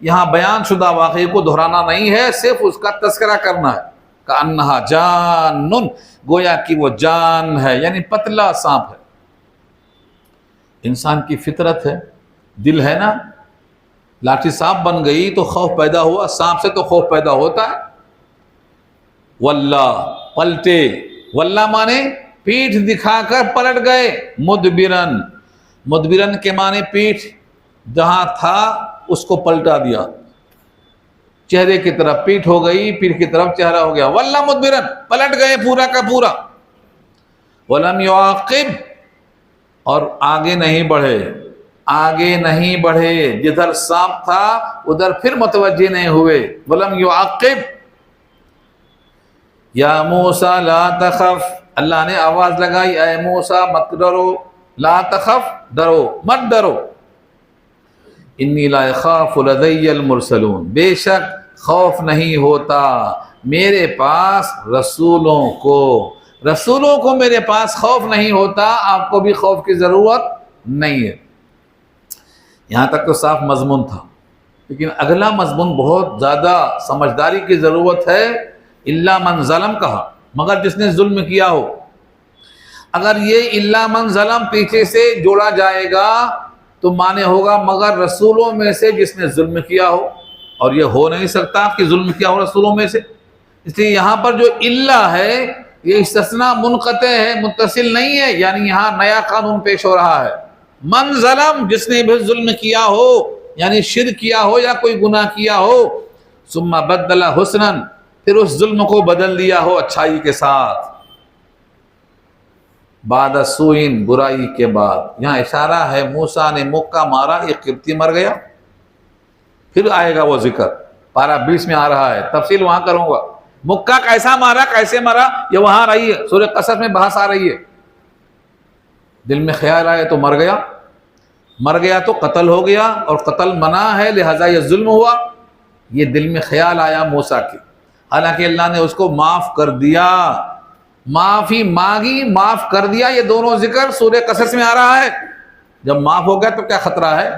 یہاں بیان شدہ واقعے کو دہرانا نہیں ہے، صرف اس کا تذکرہ کرنا ہے۔ کأنہا جان، گویا کہ وہ جان ہے، یعنی پتلا سانپ ہے۔ انسان کی فطرت ہے، دل ہے نا، لاٹھی سانپ بن گئی تو خوف پیدا ہوا، سانپ سے تو خوف پیدا ہوتا ہے۔ واللہ، پلٹے، واللہ مانے پیٹھ دکھا کر پلٹ گئے، مدبرن، مدبرن کے معنی پیٹھ، جہاں تھا اس کو پلٹا دیا، چہرے کی طرف پیٹھ ہو گئی، پیٹھ کی طرف چہرہ ہو گیا، واللہ مدبرن، پلٹ گئے پورا کا پورا۔ ولم یعاقب، اور آگے نہیں بڑھے، آگے نہیں بڑھے، جدھر سانپ تھا ادھر پھر متوجہ نہیں ہوئے۔ ولم یعاقب، یا موسیٰ لا تخف، اللہ نے آواز لگائی، اے موسیٰ مت ڈرو، لا تخف، ڈرو مت ڈرو، انی لا یخاف لدی المرسلون، بے شک خوف نہیں ہوتا میرے پاس رسولوں کو، رسولوں کو میرے پاس خوف نہیں ہوتا، آپ کو بھی خوف کی ضرورت نہیں ہے۔ یہاں تک تو صاف مضمون تھا، لیکن اگلا مضمون بہت زیادہ سمجھداری کی ضرورت ہے۔ الا من ظلم کہا، مگر جس نے ظلم کیا ہو۔ اگر یہ الا من ظلم پیچھے سے جوڑا جائے گا تو معنی ہوگا مگر رسولوں میں سے جس نے ظلم کیا ہو، اور یہ ہو نہیں سکتا کہ ظلم کیا ہو رسولوں میں سے، اس لیے یہاں پر جو الا ہے یہ استثناء منقطع ہے، متصل نہیں ہے، یعنی یہاں نیا قانون پیش ہو رہا ہے۔ من ظلم، جس نے بھی ظلم کیا ہو، یعنی شرک کیا ہو یا کوئی گناہ کیا ہو، ثم بدل حسنا، پھر اس ظلم کو بدل دیا ہو اچھائی کے ساتھ، بعد سوئن، برائی کے بعد۔ یہاں اشارہ ہے موسیٰ نے مکہ مارا، ایک قبطی مر گیا، پھر آئے گا وہ ذکر، پارہ 20 میں آ رہا ہے، تفصیل وہاں کروں گا۔ مکہ کیسا مارا، کیسے مرا، یہ وہاں رہی ہے، سورہ قصص میں بحث آ رہی ہے۔ دل میں خیال آئے تو مر گیا، مر گیا تو قتل ہو گیا، اور قتل منع ہے لہذا یہ ظلم ہوا۔ یہ دل میں خیال آیا موسیٰ کے، حالانکہ اللہ نے اس کو معاف کر دیا، معافی مانگی، معاف کر دیا۔ یہ دونوں ذکر سورہ قصص میں آ رہا ہے۔ جب معاف ہو گیا تو کیا خطرہ ہے؟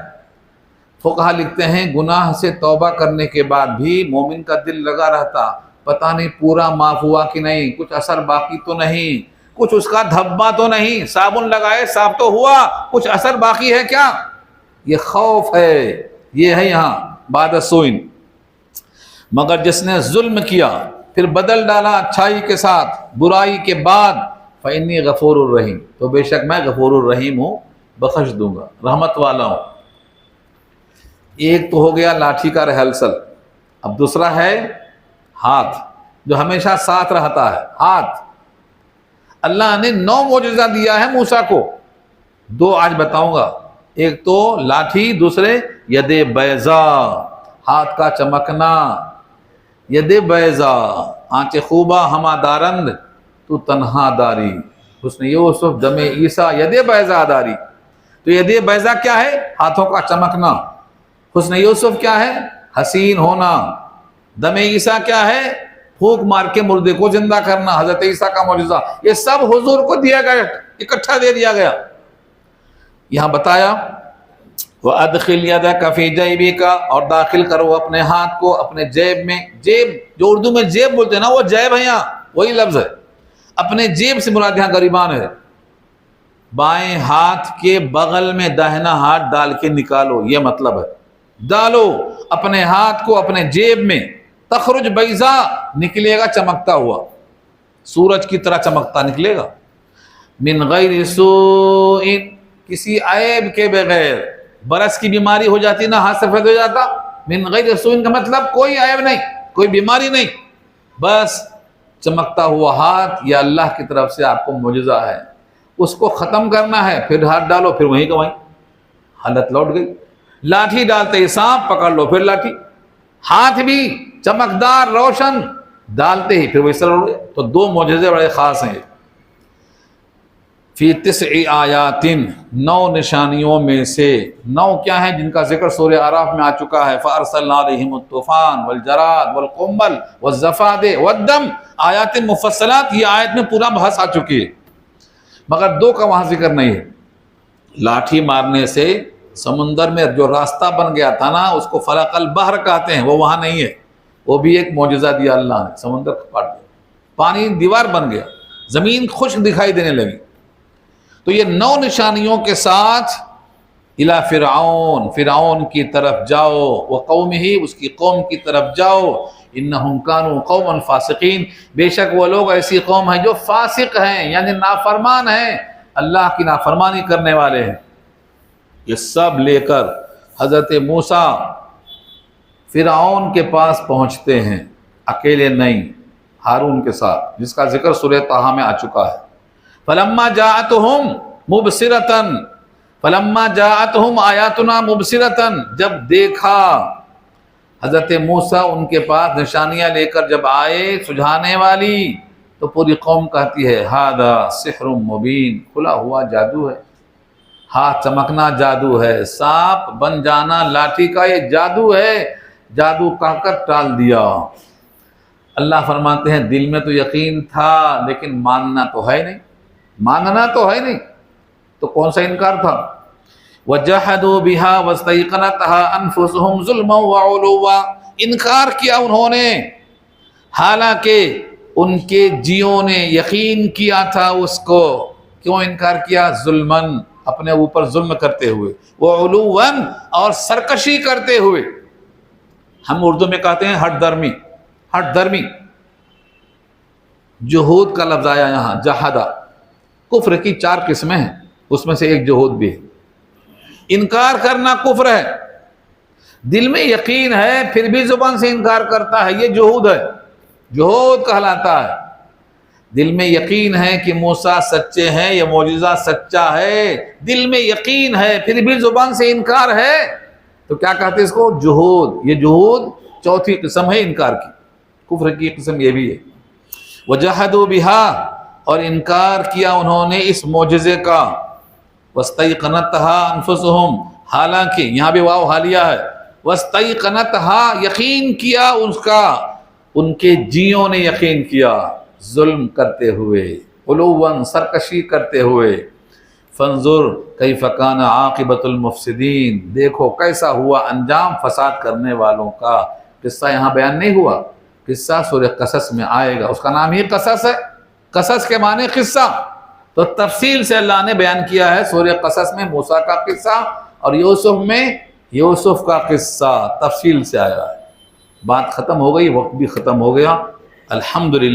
فقہا لکھتے ہیں گناہ سے توبہ کرنے کے بعد بھی مومن کا دل لگا رہتا، پتہ نہیں پورا معاف ہوا کہ نہیں، کچھ اثر باقی تو نہیں، کچھ اس کا دھبا تو نہیں، صابن لگائے صاف تو ہوا، کچھ اثر باقی ہے کیا؟ یہ خوف ہے، یہ ہے یہاں بعد سوئن۔ مگر جس نے ظلم کیا پھر بدل ڈالا اچھائی کے ساتھ برائی کے بعد، فإنی غفور الرحیم، تو بے شک میں غفور الرحیم ہوں، بخش دوں گا، رحمت والا ہوں۔ ایک تو ہو گیا لاٹھی کا ریہرسل، اب دوسرا ہے ہاتھ جو ہمیشہ ساتھ رہتا ہے۔ ہاتھ اللہ نے 9 معجزہ دیا ہے موسیٰ کو، 2 آج بتاؤں گا، ایک تو لاٹھی، دوسرے ید بیضاء، ہاتھ کا چمکنا، ید بیضاء، آنچ خوبہ ہما دارند تو تنہا داری، حسن یوسف دم عیسیٰ ید بیضاء داری۔ تو ید بیضاء کیا ہے؟ ہاتھوں کا چمکنا۔ حسن یوسف کیا ہے؟ حسین ہونا۔ دم عیسیٰ کیا ہے؟ پھونک مار کے مردے کو زندہ کرنا، حضرت عیسیٰ کا معجزہ۔ یہ سب حضور کو دیا گیا، اکٹھا دے دیا گیا۔ یہاں بتایا وَأَدْخِلْ يَدَكَ فِي جَيْبِكَ، اور داخل کرو اپنے ہاتھ کو اپنے جیب میں۔ جیب جو اردو میں جیب بولتے ہیں نا، وہ جیب ہے، یہاں وہی لفظ ہے۔ اپنے جیب سے مراد یہاں گریبان ہے۔ بائیں ہاتھ کے بغل میں داہنا ہاتھ ڈال کے نکالو، یہ مطلب ہے۔ ڈالو اپنے ہاتھ کو اپنے جیب میں، تخرج بیضاء، نکلے گا چمکتا ہوا، سورج کی طرح چمکتا نکلے گا۔ من غیر سوء، کسی عیب کے بغیر۔ برس کی بیماری ہو جاتی نا، ہاتھ سفید ہو جاتا، من غیر سوء کا مطلب کوئی عیب نہیں، کوئی بیماری نہیں، بس چمکتا ہوا ہاتھ، یا اللہ کی طرف سے آپ کو معجزہ ہے، اس کو ختم کرنا ہے، پھر ہاتھ ڈالو، پھر وہیں کا وہیں حالت لوٹ گئی۔ لاٹھی ڈالتے ہی سانپ پکڑ لو، پھر لاٹھی، ہاتھ بھی چمکدار روشن، ڈالتے ہی پھر وہی سر اڑ گئے۔ تو 2 معجزے بڑے خاص ہیں۔ فی 9 آیات، 9 نشانیوں میں سے 9 کیا ہیں جن کا ذکر سورہ اعراف میں آ چکا ہے۔ فَأَرْسَلْنَا عَلَيْهِمُ الطُّوفَانَ وَالْجَرَادَ وَالْقُمَّلَ وَالضَّفَادِعَ وَالدَّمَ، آیات مفصلات، یہ آیت میں پورا بحث آ چکی ہے، مگر 2 کا وہاں ذکر نہیں ہے۔ لاٹھی مارنے سے سمندر میں جو راستہ بن گیا تھا نا، اس کو فلق البحر کہتے ہیں، وہ وہاں نہیں ہے، وہ بھی ایک معجزہ دیا اللہ نے، سمندر کاٹ دیا، پانی دیوار بن گیا، زمین خشک دکھائی دینے لگی۔ تو یہ 9 نشانیوں کے ساتھ الی فرعون، فرعون کی طرف جاؤ، وقومہ، اس کی قوم کی طرف جاؤ، انہم کانوا قوما فاسقین، بے شک وہ لوگ ایسی قوم ہیں جو فاسق ہیں، یعنی نافرمان ہیں، اللہ کی نافرمانی کرنے والے ہیں۔ یہ سب لے کر حضرت موسیٰ فرعون کے پاس پہنچتے ہیں، اکیلے نہیں، ہارون کے ساتھ، جس کا ذکر سورہ طٰہٰ میں آ چکا ہے۔ فلما جاءتهم مبصرة، فلما جاءتهم آیاتنا مبصرة، جب دیکھا حضرت موسیٰ ان کے پاس نشانیاں لے کر جب آئے سجھانے والی، تو پوری قوم کہتی ہے ھذا سحر مبین، کھلا ہوا جادو ہے، ہاتھ چمکنا جادو ہے، سانپ بن جانا لاٹھی کا یہ جادو ہے، جادو کہہ کر ٹال دیا۔ اللہ فرماتے ہیں دل میں تو یقین تھا لیکن ماننا تو ہے نہیں، ماننا تو ہے نہیں، تو کون سا انکار تھا؟ وَجَحَدُوا بِهَا وَاسْتَيْقَنَتْهَا أَنفُسُهُمْ ظُلْمًا وَعُلُوًّا، انکار کیا انہوں نے، حالانکہ ان کے جیوں نے یقین کیا تھا اس کو۔ کیوں انکار کیا؟ ظلماً، اپنے اوپر ظلم کرتے ہوئے، وعلواً، اور سرکشی کرتے ہوئے۔ ہم اردو میں کہتے ہیں ہٹ درمی، ہٹ درمی، جہود کا لفظ آیا یہاں، جہادہ۔ کفر کی 4 قسمیں ہیں، اس میں سے ایک جہود بھی ہے۔ انکار کرنا کفر ہے، دل میں یقین ہے پھر بھی زبان سے انکار کرتا ہے، یہ جہود ہے، جہود کہلاتا ہے۔ دل میں یقین ہے کہ موسیٰ سچے ہیں، یہ معجزہ سچا ہے، دل میں یقین ہے پھر بھی زبان سے انکار ہے، تو کیا کہتے ہیں اس کو؟ جہود۔ یہ جہود چوتھی قسم ہے انکار کی، کفر کی قسم یہ بھی ہے۔ وَجَحَدُوا بِهَا، اور انکار کیا انہوں نے اس معجزے کا، وَاسْتَيْقَنَتْهَا أَنفُسُهُمْ، حالانکہ یہاں بھی واو حالیہ ہے، وَاسْتَيْقَنَتْهَا، یقین کیا اس کا، ان کے جیوں نے یقین کیا، ظلم کرتے ہوئے، علواً سرکشی کرتے ہوئے۔ فانظر کیف کان عاقبۃ المفسدین، دیکھو کیسا ہوا انجام فساد کرنے والوں کا۔ قصہ یہاں بیان نہیں ہوا، قصہ سورہ قصص میں آئے گا، اس کا نام ہی قصص ہے، قصص کے معنی قصہ، تو تفصیل سے اللہ نے بیان کیا ہے سورہ قصص میں موسیٰ کا قصہ، اور یوسف میں یوسف کا قصہ تفصیل سے آیا ہے۔ بات ختم ہو گئی، وقت بھی ختم ہو گیا، الحمدللہ۔